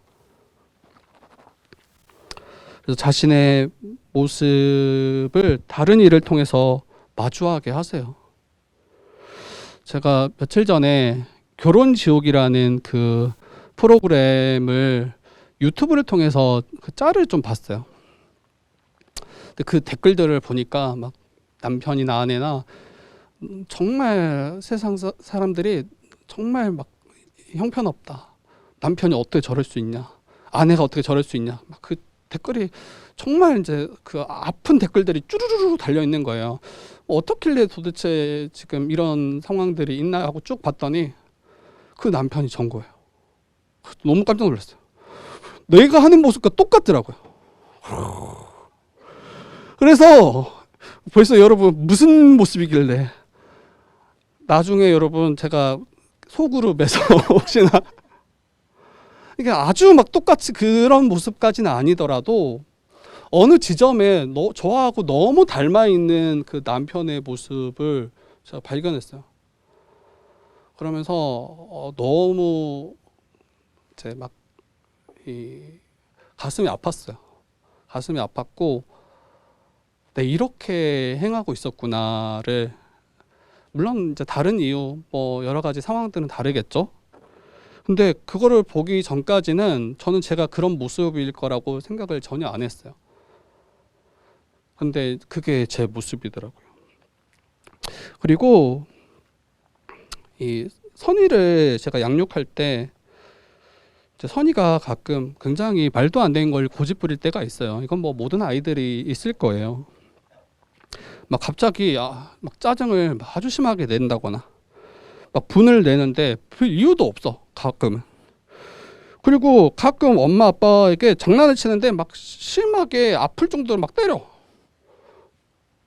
그래서 자신의 모습을 다른 일을 통해서 마주하게 하세요. 제가 며칠 전에 결혼지옥이라는 그 프로그램을 유튜브를 통해서 그 짤을 좀 봤어요. 근데 그 댓글들을 보니까 막 남편이나 아내나 정말 세상 사람들이 정말 막 형편없다. 남편이 어떻게 저럴 수 있냐? 아내가 어떻게 저럴 수 있냐? 막 그 댓글이 정말 이제 그 아픈 댓글들이 쭈루루루 달려 있는 거예요. 어떻길래 도대체 지금 이런 상황들이 있나 하고 쭉 봤더니 그 남편이 전 거예요. 너무 깜짝 놀랐어요. 내가 하는 모습과 똑같더라고요. 그래서 벌써 여러분 무슨 모습이길래, 나중에 여러분 제가 소그룹에서 혹시나 이게 아주 막 똑같이 그런 모습까지는 아니더라도 어느 지점에 저하고 너무 닮아 있는 그 남편의 모습을 제가 발견했어요. 그러면서 너무 이제 막 이 가슴이 아팠어요. 가슴이 아팠고, 내 이렇게 행하고 있었구나를, 물론 이제 다른 이유 뭐 여러 가지 상황들은 다르겠죠. 근데 그거를 보기 전까지는 저는 제가 그런 모습일 거라고 생각을 전혀 안 했어요. 근데 그게 제 모습이더라고요. 그리고 이 선이를 제가 양육할 때 선이가 가끔 굉장히 말도 안 되는 걸 고집부릴 때가 있어요. 이건 뭐 모든 아이들이 있을 거예요. 막 갑자기 막 짜증을 아주 심하게 낸다거나 막 분을 내는데 별 이유도 없어, 가끔은. 그리고 가끔 엄마 아빠에게 장난을 치는데 막 심하게 아플 정도로 막 때려.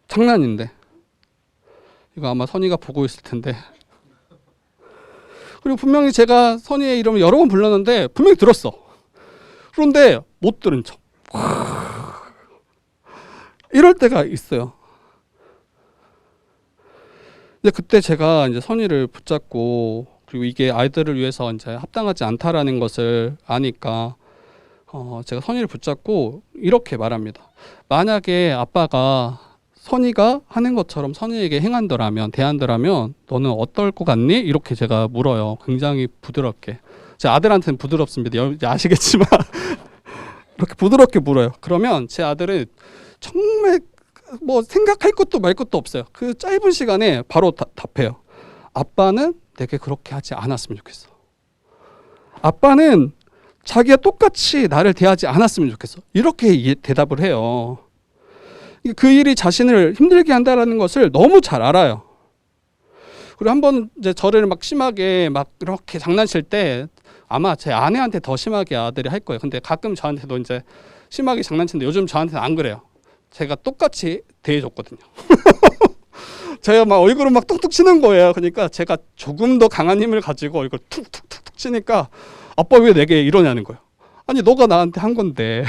장난인데. 이거 아마 선이가 보고 있을 텐데. 그리고 분명히 제가 선이의 이름을 여러 번 불렀는데 분명히 들었어. 그런데 못 들은 척. 이럴 때가 있어요. 근데 그때 제가 이제 선이를 붙잡고, 그리고 이게 아이들을 위해서 이제 합당하지 않다라는 것을 아니까 제가 선이를 붙잡고 이렇게 말합니다. 만약에 아빠가 선이가 하는 것처럼 선이에게 대한다면 너는 어떨 것 같니? 이렇게 제가 물어요. 굉장히 부드럽게. 제 아들한테는 부드럽습니다. 아시겠지만 이렇게 부드럽게 물어요. 그러면 제 아들은 정말 뭐 생각할 것도 말 것도 없어요. 그 짧은 시간에 바로 답해요. 아빠는 내게 그렇게 하지 않았으면 좋겠어. 아빠는 자기가 똑같이 나를 대하지 않았으면 좋겠어. 이렇게 대답을 해요. 그 일이 자신을 힘들게 한다는 것을 너무 잘 알아요. 그리고 한번 이제 저를 막 심하게 막 이렇게 장난칠 때 아마 제 아내한테 더 심하게 아들이 할 거예요. 근데 가끔 저한테도 이제 심하게 장난치는데 요즘 저한테는 안 그래요. 제가 똑같이 대해줬거든요. 제가 막 얼굴을 막 뚝뚝 치는 거예요. 그러니까 제가 조금 더 강한 힘을 가지고 얼굴 툭툭툭툭 치니까 아빠 왜 내게 이러냐는 거예요. 아니 너가 나한테 한 건데.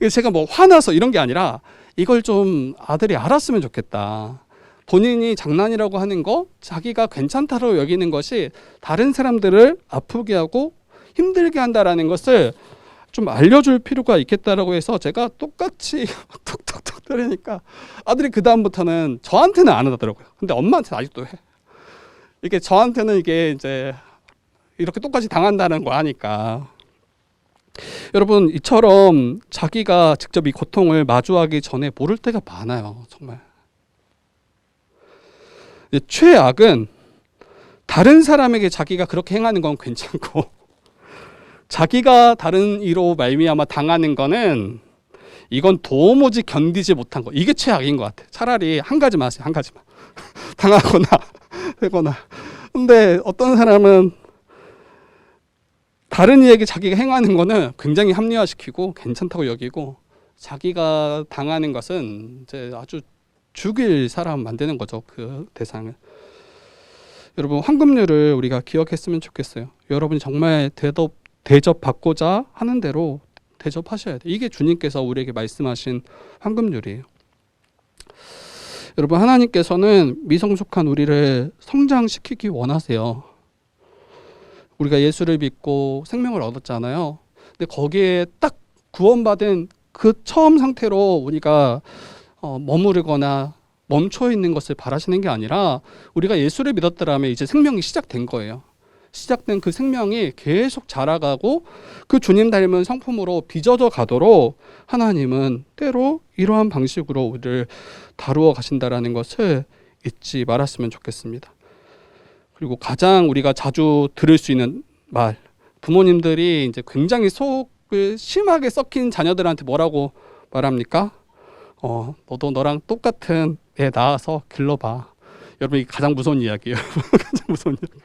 제가 뭐 화나서 이런 게 아니라 이걸 좀 아들이 알았으면 좋겠다. 본인이 장난이라고 하는 거, 자기가 괜찮다고 여기는 것이 다른 사람들을 아프게 하고 힘들게 한다라는 것을 좀 알려줄 필요가 있겠다라고 해서 제가 똑같이 톡톡톡 때리니까 아들이 그 다음부터는 저한테는 안 하더라고요. 근데 엄마한테는 아직도 해. 이게 저한테는 이게 이제 이렇게 똑같이 당한다는 거 아니까. 여러분, 이처럼 자기가 직접 이 고통을 마주하기 전에 모를 때가 많아요. 정말. 최악은 다른 사람에게 자기가 그렇게 행하는 건 괜찮고 자기가 다른 이로 말미암아 당하는 거는 이건 도무지 견디지 못한 거. 이게 최악인 것 같아. 차라리 한 가지만 하세요. 한 가지만. 당하거나 되거나. 근데 어떤 사람은 다른 이에게 자기가 행하는 거는 굉장히 합리화시키고 괜찮다고 여기고 자기가 당하는 것은 이제 아주 죽일 사람 만드는 거죠. 그 대상을. 여러분, 황금률을 우리가 기억했으면 좋겠어요. 여러분이 정말 대접받고자 하는 대로 대접하셔야 돼요. 이게 주님께서 우리에게 말씀하신 황금률이에요. 여러분, 하나님께서는 미성숙한 우리를 성장시키기 원하세요. 우리가 예수를 믿고 생명을 얻었잖아요. 근데 거기에 딱 구원받은 그 처음 상태로 우리가 머무르거나 멈춰 있는 것을 바라시는 게 아니라 우리가 예수를 믿었더라면 이제 생명이 시작된 거예요. 시작된 그 생명이 계속 자라가고 그 주님 닮은 성품으로 빚어져 가도록 하나님은 때로 이러한 방식으로 우리를 다루어 가신다라는 것을 잊지 말았으면 좋겠습니다. 그리고 가장 우리가 자주 들을 수 있는 말, 부모님들이 이제 굉장히 속을 심하게 썩힌 자녀들한테 뭐라고 말합니까? 너도 너랑 똑같은 애 낳아서 길러봐. 여러분, 이게 가장 무서운 이야기예요. 가장 무서운 이야기.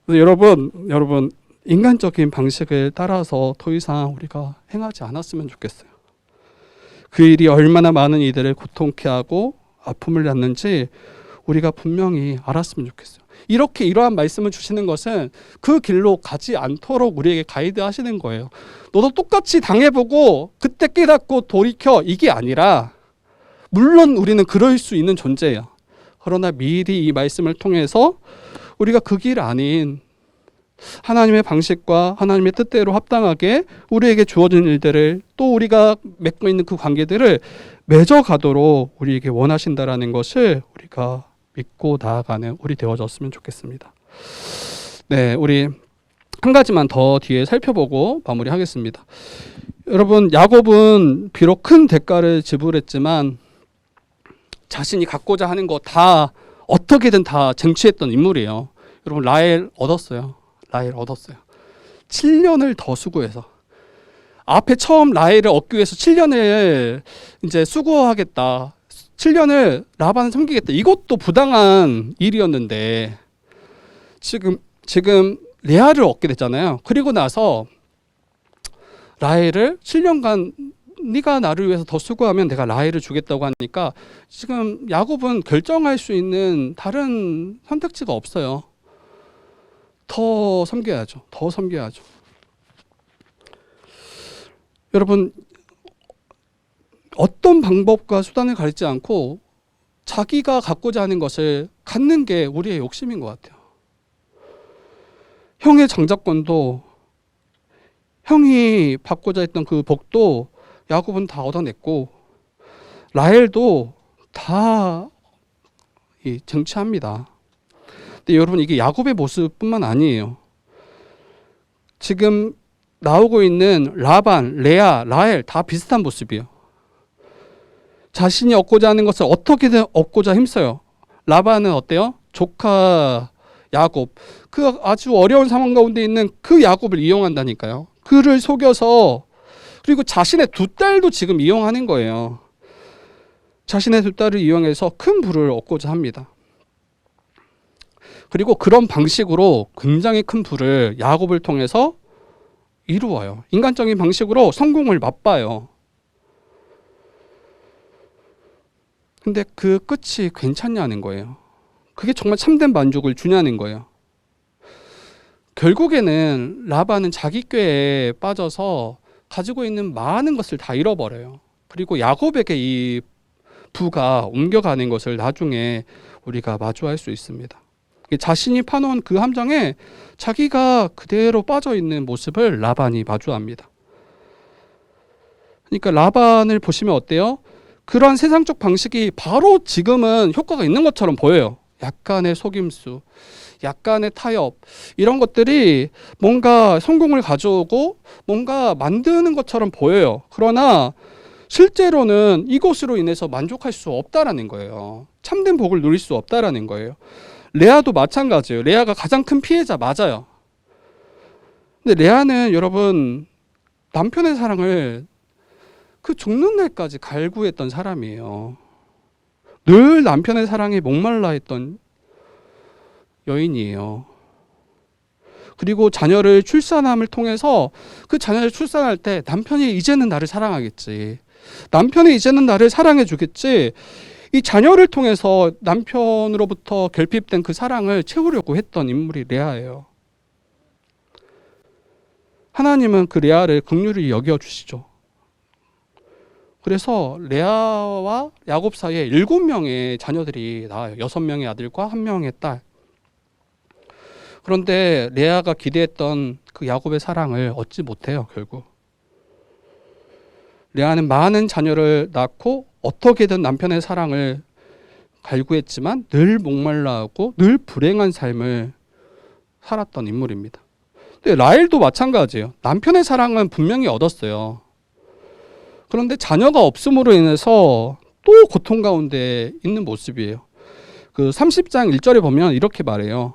여러분 인간적인 방식을 따라서 더 이상 우리가 행하지 않았으면 좋겠어요. 그 일이 얼마나 많은 이들을 고통케 하고 아픔을 낳는지 우리가 분명히 알았으면 좋겠어요. 이러한 말씀을 주시는 것은 그 길로 가지 않도록 우리에게 가이드 하시는 거예요. 너도 똑같이 당해보고 그때 깨닫고 돌이켜, 이게 아니라 물론 우리는 그럴 수 있는 존재예요. 그러나 미리 이 말씀을 통해서 우리가 그 길 아닌 하나님의 방식과 하나님의 뜻대로 합당하게 우리에게 주어진 일들을 또 우리가 맺고 있는 그 관계들을 맺어가도록 우리에게 원하신다라는 것을 우리가 믿고 나아가는 우리 되어졌으면 좋겠습니다. 네, 우리 한 가지만 더 뒤에 살펴보고 마무리하겠습니다. 여러분, 야곱은 비록 큰 대가를 지불했지만 자신이 갖고자 하는 거 다 어떻게든 다 쟁취했던 인물이에요. 여러분, 라헬 얻었어요. 7년을 더 수고해서. 앞에 처음 라헬을 얻기 위해서 7년을 이제 수고하겠다. 7년을 라반을 섬기겠다. 이것도 부당한 일이었는데 지금 레아를 얻게 됐잖아요. 그리고 나서 라헬을 7년간 네가 나를 위해서 더 수고하면 내가 라헬을 주겠다고 하니까 지금 야곱은 결정할 수 있는 다른 선택지가 없어요. 더 섬겨야죠. 여러분, 어떤 방법과 수단을 가리지 않고 자기가 갖고자 하는 것을 갖는 게 우리의 욕심인 것 같아요. 형의 장자권도, 형이 받고자 했던 그 복도 야곱은 다 얻어냈고 라헬도 다 쟁취합니다. 근데 여러분, 이게 야곱의 모습뿐만 아니에요. 지금 나오고 있는 라반, 레아, 라헬 다 비슷한 모습이에요. 자신이 얻고자 하는 것을 어떻게든 얻고자 힘써요. 라반은 어때요? 조카 야곱, 그 아주 어려운 상황 가운데 있는 그 야곱을 이용한다니까요. 그를 속여서, 그리고 자신의 두 딸도 지금 이용하는 거예요. 자신의 두 딸을 이용해서 큰 부를 얻고자 합니다. 그리고 그런 방식으로 굉장히 큰 부를 야곱을 통해서 이루어요. 인간적인 방식으로 성공을 맛봐요. 근데 그 끝이 괜찮냐는 거예요. 그게 정말 참된 만족을 주냐는 거예요. 결국에는 라반은 자기 꾀에 빠져서 가지고 있는 많은 것을 다 잃어버려요. 그리고 야곱에게 이 부가 옮겨가는 것을 나중에 우리가 마주할 수 있습니다. 자신이 파놓은 그 함정에 자기가 그대로 빠져있는 모습을 라반이 마주합니다. 그러니까 라반을 보시면 어때요? 그런 세상적 방식이 바로 지금은 효과가 있는 것처럼 보여요. 약간의 속임수, 약간의 타협, 이런 것들이 뭔가 성공을 가져오고 뭔가 만드는 것처럼 보여요. 그러나 실제로는 이것으로 인해서 만족할 수 없다라는 거예요. 참된 복을 누릴 수 없다라는 거예요. 레아도 마찬가지예요. 레아가 가장 큰 피해자 맞아요. 근데 레아는 여러분, 남편의 사랑을 그 죽는 날까지 갈구했던 사람이에요. 늘 남편의 사랑에 목말라 했던 여인이에요. 그리고 자녀를 출산함을 통해서 그 자녀를 출산할 때 남편이 이제는 나를 사랑하겠지, 남편이 이제는 나를 사랑해 주겠지, 이 자녀를 통해서 남편으로부터 결핍된 그 사랑을 채우려고 했던 인물이 레아예요. 하나님은 그 레아를 긍휼히 여겨주시죠. 그래서 레아와 야곱 사이에 7명의 자녀들이 나와요. 6명의 아들과 1명의 딸. 그런데 레아가 기대했던 그 야곱의 사랑을 얻지 못해요. 결국 레아는 많은 자녀를 낳고 어떻게든 남편의 사랑을 갈구했지만 늘 목말라하고 늘 불행한 삶을 살았던 인물입니다. 근데 라헬도 마찬가지예요. 남편의 사랑은 분명히 얻었어요. 그런데 자녀가 없음으로 인해서 또 고통 가운데 있는 모습이에요. 그 30장 1절에 보면 이렇게 말해요.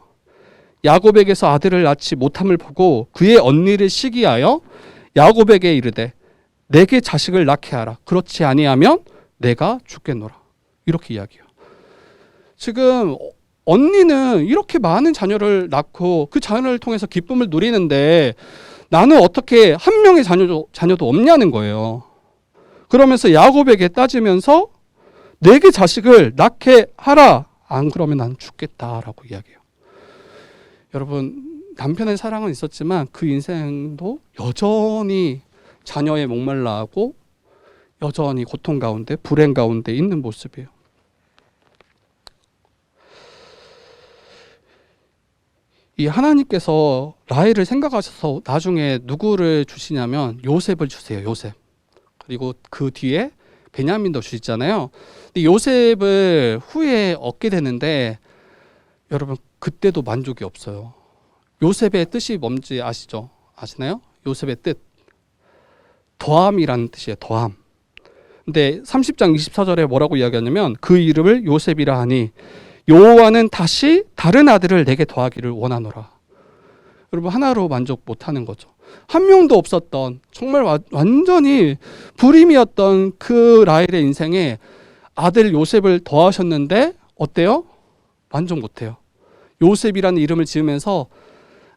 야곱에게서 아들을 낳지 못함을 보고 그의 언니를 시기하여 야곱에게 이르되 내게 자식을 낳게 하라. 그렇지 아니하면 내가 죽겠노라. 이렇게 이야기해요. 지금 언니는 이렇게 많은 자녀를 낳고 그 자녀를 통해서 기쁨을 누리는데 나는 어떻게 한 명의 자녀도 없냐는 거예요. 그러면서 야곱에게 따지면서 내게 자식을 낳게 하라. 안 그러면 난 죽겠다라고 이야기해요. 여러분, 남편의 사랑은 있었지만 그 인생도 여전히 자녀의 목말라하고 여전히 고통 가운데, 불행 가운데 있는 모습이에요. 이 하나님께서 라헬을 생각하셔서 나중에 누구를 주시냐면 요셉을 주세요. 요셉. 그리고 그 뒤에 베냐민도 주시잖아요. 근데 요셉을 후에 얻게 되는데 여러분, 그때도 만족이 없어요. 요셉의 뜻이 뭔지 아시죠? 아시나요? 요셉의 뜻. 더함이라는 뜻이에요. 더함. 근데 30장 24절에 뭐라고 이야기하냐면 그 이름을 요셉이라 하니 여호와는 다시 다른 아들을 내게 더하기를 원하노라. 여러분, 하나로 만족 못하는 거죠. 한 명도 없었던 정말 완전히 불임이었던 그 라헬의 인생에 아들 요셉을 더하셨는데 어때요? 만족 못해요. 요셉이라는 이름을 지으면서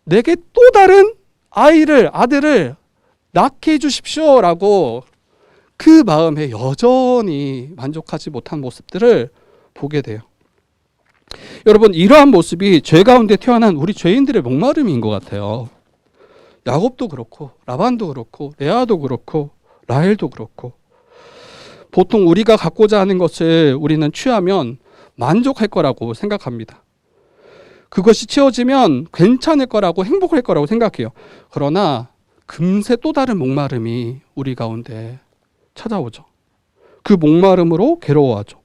내게 또 다른 아들을 낳게 해주십시오라고 그 마음에 여전히 만족하지 못한 모습들을 보게 돼요. 여러분, 이러한 모습이 죄 가운데 태어난 우리 죄인들의 목마름인 것 같아요. 야곱도 그렇고 라반도 그렇고 레아도 그렇고 라헬도 그렇고, 보통 우리가 갖고자 하는 것을 우리는 취하면 만족할 거라고 생각합니다. 그것이 채워지면 괜찮을 거라고, 행복할 거라고 생각해요. 그러나 금세 또 다른 목마름이 우리 가운데 찾아오죠. 그 목마름으로 괴로워하죠.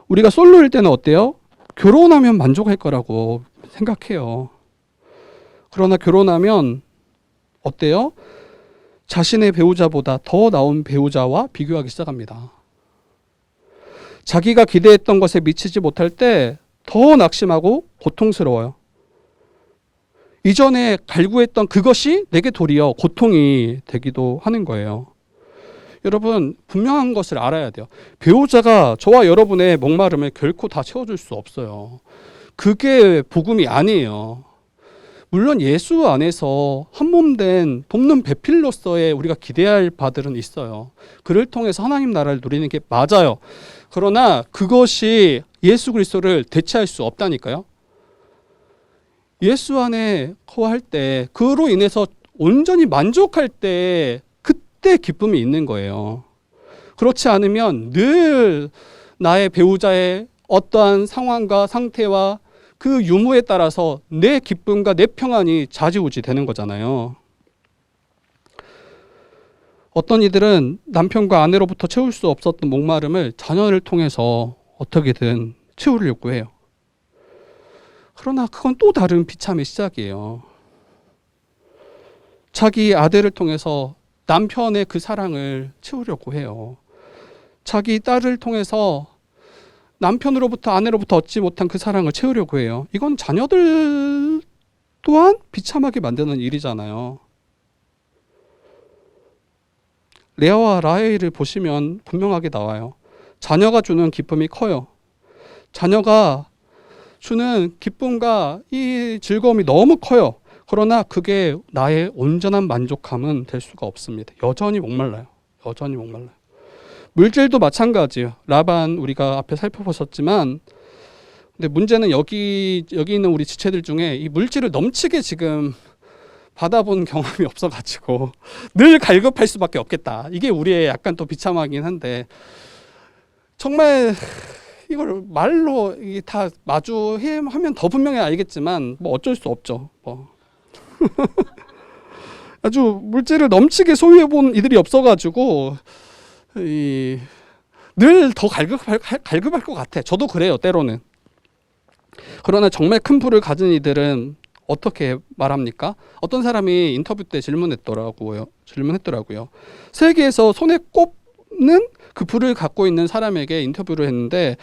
우리가 솔로일 때는 어때요? 결혼하면 만족할 거라고 생각해요. 그러나 결혼하면 어때요? 자신의 배우자보다 더 나은 배우자와 비교하기 시작합니다. 자기가 기대했던 것에 미치지 못할 때 더 낙심하고 고통스러워요. 이전에 갈구했던 그것이 내게 도리어 고통이 되기도 하는 거예요. 여러분, 분명한 것을 알아야 돼요. 배우자가 저와 여러분의 목마름을 결코 다 채워줄 수 없어요. 그게 복음이 아니에요. 물론 예수 안에서 한몸된 돕는 배필로서의 우리가 기대할 바들은 있어요. 그를 통해서 하나님 나라를 누리는 게 맞아요. 그러나 그것이 예수 그리스도를 대체할 수 없다니까요. 예수 안에 거할 때, 그로 인해서 온전히 만족할 때 그때 기쁨이 있는 거예요. 그렇지 않으면 늘 나의 배우자의 어떠한 상황과 상태와 그 유무에 따라서 내 기쁨과 내 평안이 좌지우지 되는 거잖아요. 어떤 이들은 남편과 아내로부터 채울 수 없었던 목마름을 자녀를 통해서 어떻게든 채우려고 해요. 그러나 그건 또 다른 비참의 시작이에요. 자기 아들을 통해서 남편의 그 사랑을 채우려고 해요. 자기 딸을 통해서 남편으로부터, 아내로부터 얻지 못한 그 사랑을 채우려고 해요. 이건 자녀들 또한 비참하게 만드는 일이잖아요. 레아와 라헬을 보시면 분명하게 나와요. 자녀가 주는 기쁨이 커요. 자녀가 주는 기쁨과 이 즐거움이 너무 커요. 그러나 그게 나의 온전한 만족함은 될 수가 없습니다. 여전히 목말라요. 여전히 목말라요. 물질도 마찬가지예요. 라반 우리가 앞에 살펴보셨지만, 근데 문제는 여기 있는 우리 지체들 중에 이 물질을 넘치게 지금 받아본 경험이 없어가지고 늘 갈급할 수밖에 없겠다. 이게 우리의 약간 또 비참하긴 한데, 정말 이걸 말로 다 마주하면 더 분명히 알겠지만 뭐 어쩔 수 없죠. 뭐 아주 물질을 넘치게 소유해본 이들이 없어가지고 늘 더 갈급할 것 같아. 저도 그래요, 때로는. 그러나 정말 큰 부를 가진 이들은 어떻게 말합니까? 어떤 사람이 인터뷰 때 질문했더라고요. 세계에서 손에 꼽는 그 부를 갖고 있는 사람에게 인터뷰를 했는데,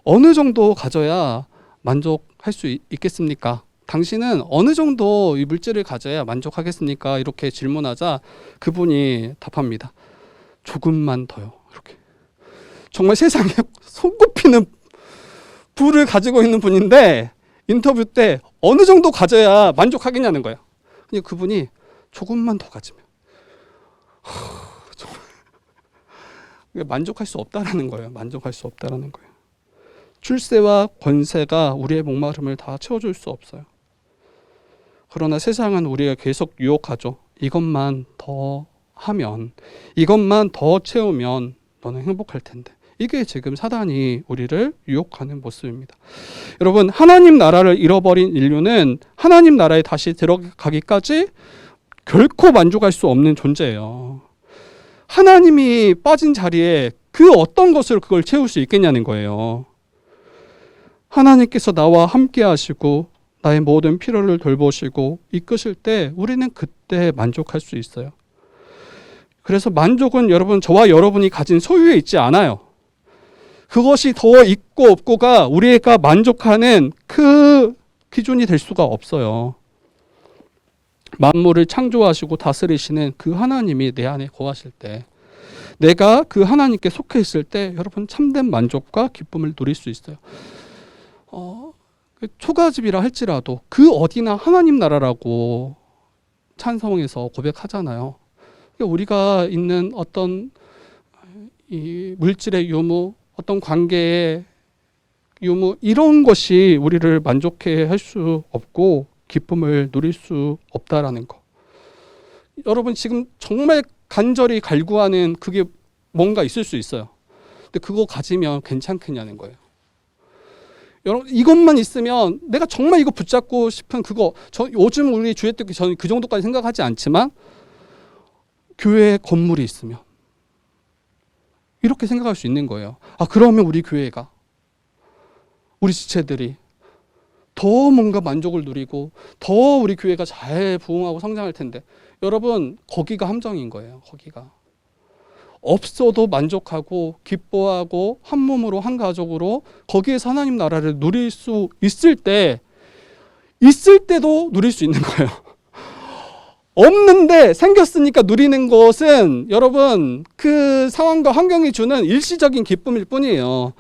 어느 정도 가져야 만족할 수 있겠습니까? 당신은 어느 정도 이 물질을 가져야 만족하겠습니까? 이렇게 질문하자 그분이 답합니다. 조금만 더요. 이렇게. 정말 세상에 손꼽히는 부를 가지고 있는 분인데 인터뷰 때 어느 정도 가져야 만족하겠냐는 거예요. 근데 그분이 조금만 더 가지면 만족할 수 없다라는 거예요. 만족할 수 없다라는 거예요. 출세와 권세가 우리의 목마름을 다 채워줄 수 없어요. 그러나 세상은 우리가 계속 유혹하죠. 이것만 더 하면, 이것만 더 채우면 너는 행복할 텐데. 이게 지금 사단이 우리를 유혹하는 모습입니다. 여러분, 하나님 나라를 잃어버린 인류는 하나님 나라에 다시 들어가기까지 결코 만족할 수 없는 존재예요. 하나님이 빠진 자리에 그 어떤 것으로 그걸 채울 수 있겠냐는 거예요. 하나님께서 나와 함께 하시고 나의 모든 필요를 돌보시고 이끄실 때 우리는 그때 만족할 수 있어요. 그래서 만족은 여러분, 저와 여러분이 가진 소유에 있지 않아요. 그것이 더 있고 없고가 우리가 만족하는 그 기준이 될 수가 없어요. 만물을 창조하시고 다스리시는 그 하나님이 내 안에 거하실 때, 내가 그 하나님께 속해 있을 때 여러분 참된 만족과 기쁨을 누릴 수 있어요. 초가집이라 할지라도 그 어디나 하나님 나라라고 찬성에서 고백하잖아요. 우리가 있는 어떤 이 물질의 유무, 어떤 관계의 유무, 이런 것이 우리를 만족해 할 수 없고 기쁨을 누릴 수 없다라는 거. 여러분 지금 정말 간절히 갈구하는 그게 뭔가 있을 수 있어요. 근데 그거 가지면 괜찮겠냐는 거예요. 여러분 이것만 있으면 내가 정말 이거 붙잡고 싶은 그거, 요즘 우리 주일특기 저는 그 정도까지 생각하지 않지만 교회 건물이 있으면 이렇게 생각할 수 있는 거예요. 그러면 우리 교회가, 우리 지체들이 더 뭔가 만족을 누리고 더 우리 교회가 잘 부흥하고 성장할 텐데, 여러분 거기가 함정인 거예요. 거기가 없어도 만족하고 기뻐하고 한 몸으로 한 가족으로 거기에서 하나님 나라를 누릴 수 있을 때도 누릴 수 있는 거예요. 없는데 생겼으니까 누리는 것은 여러분 그 상황과 환경이 주는 일시적인 기쁨일 뿐이에요.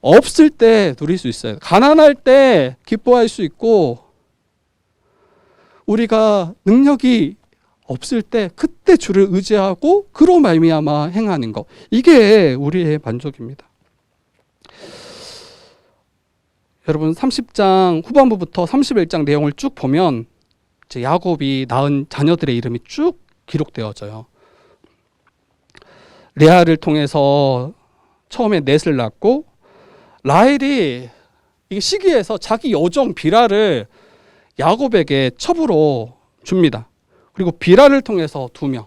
없을 때 누릴 수 있어요. 가난할 때 기뻐할 수 있고, 우리가 능력이 없을 때 그때 주를 의지하고 그로 말미암아 행하는 것, 이게 우리의 만족입니다. 여러분 30장 후반부부터 31장 내용을 쭉 보면 이제 야곱이 낳은 자녀들의 이름이 쭉 기록되어져요. 레아를 통해서 처음에 넷을 낳고, 라헬이 이게 시기에서 자기 여종 비라를 야곱에게 첩으로 줍니다. 그리고 비라를 통해서 2명.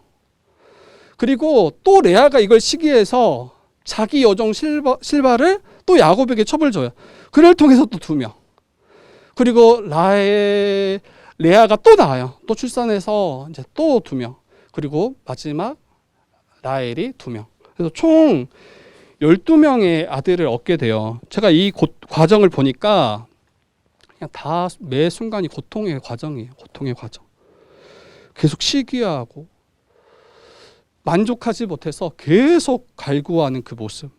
그리고 또 레아가 이걸 시기해서 자기 여종 실바를 또 야곱에게 첩을 줘요. 그를 통해서 또 2명. 그리고 레아가 또 낳아요. 또 출산해서 이제 또 2명. 그리고 마지막 라헬이 2명. 그래서 총 12명의 아들을 얻게 돼요. 제가 이 과정을 보니까 그냥 다 매 순간이 고통의 과정이에요. 고통의 과정. 계속 시기하고 만족하지 못해서 계속 갈구하는 그 모습.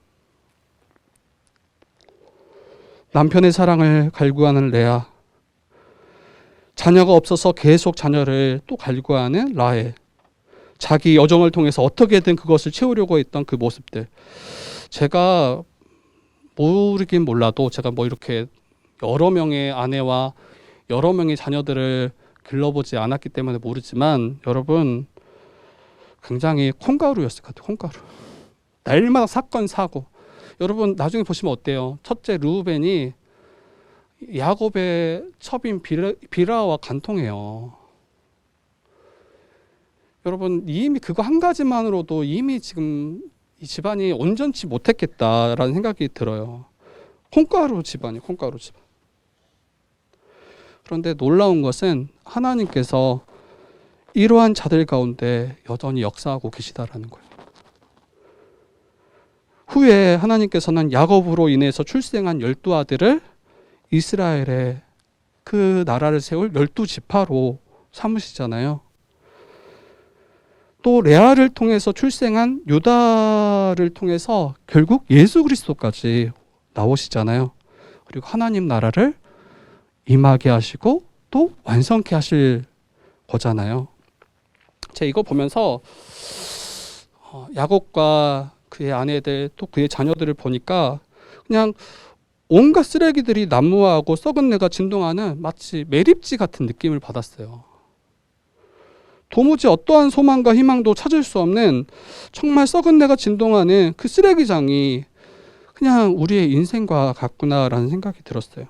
남편의 사랑을 갈구하는 레아. 자녀가 없어서 계속 자녀를 또 갈구하는 라헬. 자기 여정을 통해서 어떻게든 그것을 채우려고 했던 그 모습들. 제가 모르긴 몰라도 제가 뭐 이렇게 여러 명의 아내와 여러 명의 자녀들을 길러보지 않았기 때문에 모르지만, 여러분 굉장히 콩가루였을 것 같아요. 콩가루. 날마다 사건 사고. 여러분 나중에 보시면 어때요? 첫째 르우벤이 야곱의 첩인 비라와 간통해요. 여러분 이미 그거 한 가지만으로도 이미 지금 이 집안이 온전치 못했겠다라는 생각이 들어요. 콩가루 집안이에요. 콩가루 집안. 그런데 놀라운 것은 하나님께서 이러한 자들 가운데 여전히 역사하고 계시다라는 거예요. 후에 하나님께서는 야곱으로 인해서 출생한 12아들을 이스라엘의 그 나라를 세울 12지파로 삼으시잖아요. 또 레아를 통해서 출생한 유다를 통해서 결국 예수 그리스도까지 나오시잖아요. 그리고 하나님 나라를 임하게 하시고 또 완성케 하실 거잖아요. 제가 이거 보면서 야곱과 그의 아내들 또 그의 자녀들을 보니까 그냥 온갖 쓰레기들이 난무하고 썩은 내가 진동하는 마치 매립지 같은 느낌을 받았어요. 도무지 어떠한 소망과 희망도 찾을 수 없는 정말 썩은 내가 진동하는 그 쓰레기장이 그냥 우리의 인생과 같구나라는 생각이 들었어요.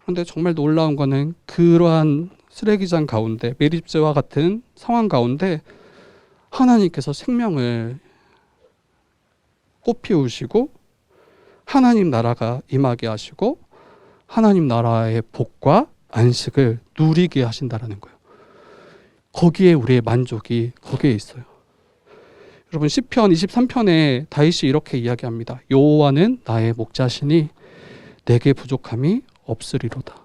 그런데 정말 놀라운 거는 그러한 쓰레기장 가운데, 매립지와 같은 상황 가운데 하나님께서 생명을 꽃피우시고 하나님 나라가 임하게 하시고 하나님 나라의 복과 안식을 누리게 하신다라는 거예요. 거기에 우리의 만족이 거기에 있어요. 여러분 시편 23편에 다윗이 이렇게 이야기합니다. 여호와는 나의 목자시니 내게 부족함이 없으리로다.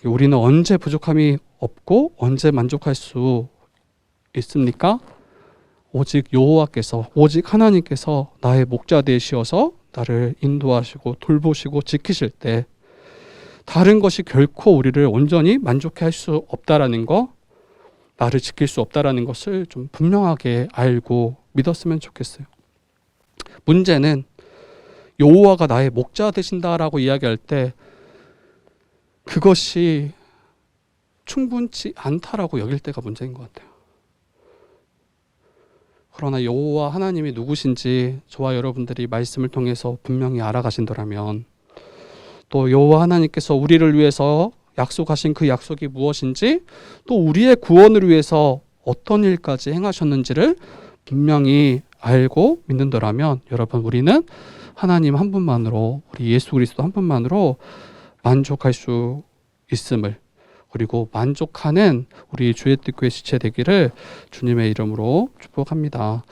우리는 언제 부족함이 없고 언제 만족할 수 있습니까? 오직 여호와께서, 오직 하나님께서 나의 목자 되시어서 나를 인도하시고 돌보시고 지키실 때 다른 것이 결코 우리를 온전히 만족해 할 수 없다라는 거, 나를 지킬 수 없다라는 것을 좀 분명하게 알고 믿었으면 좋겠어요. 문제는 여호와가 나의 목자 되신다라고 이야기할 때 그것이 충분치 않다라고 여길 때가 문제인 것 같아요. 그러나 여호와 하나님이 누구신지 저와 여러분들이 말씀을 통해서 분명히 알아가신다면, 또 여호와 하나님께서 우리를 위해서 약속하신 그 약속이 무엇인지, 또 우리의 구원을 위해서 어떤 일까지 행하셨는지를 분명히 알고 믿는다면, 여러분 우리는 하나님 한 분만으로, 우리 예수 그리스도 한 분만으로 만족할 수 있음을, 그리고 만족하는 우리 주의 뜻교회 지체 되기를 주님의 이름으로 축복합니다.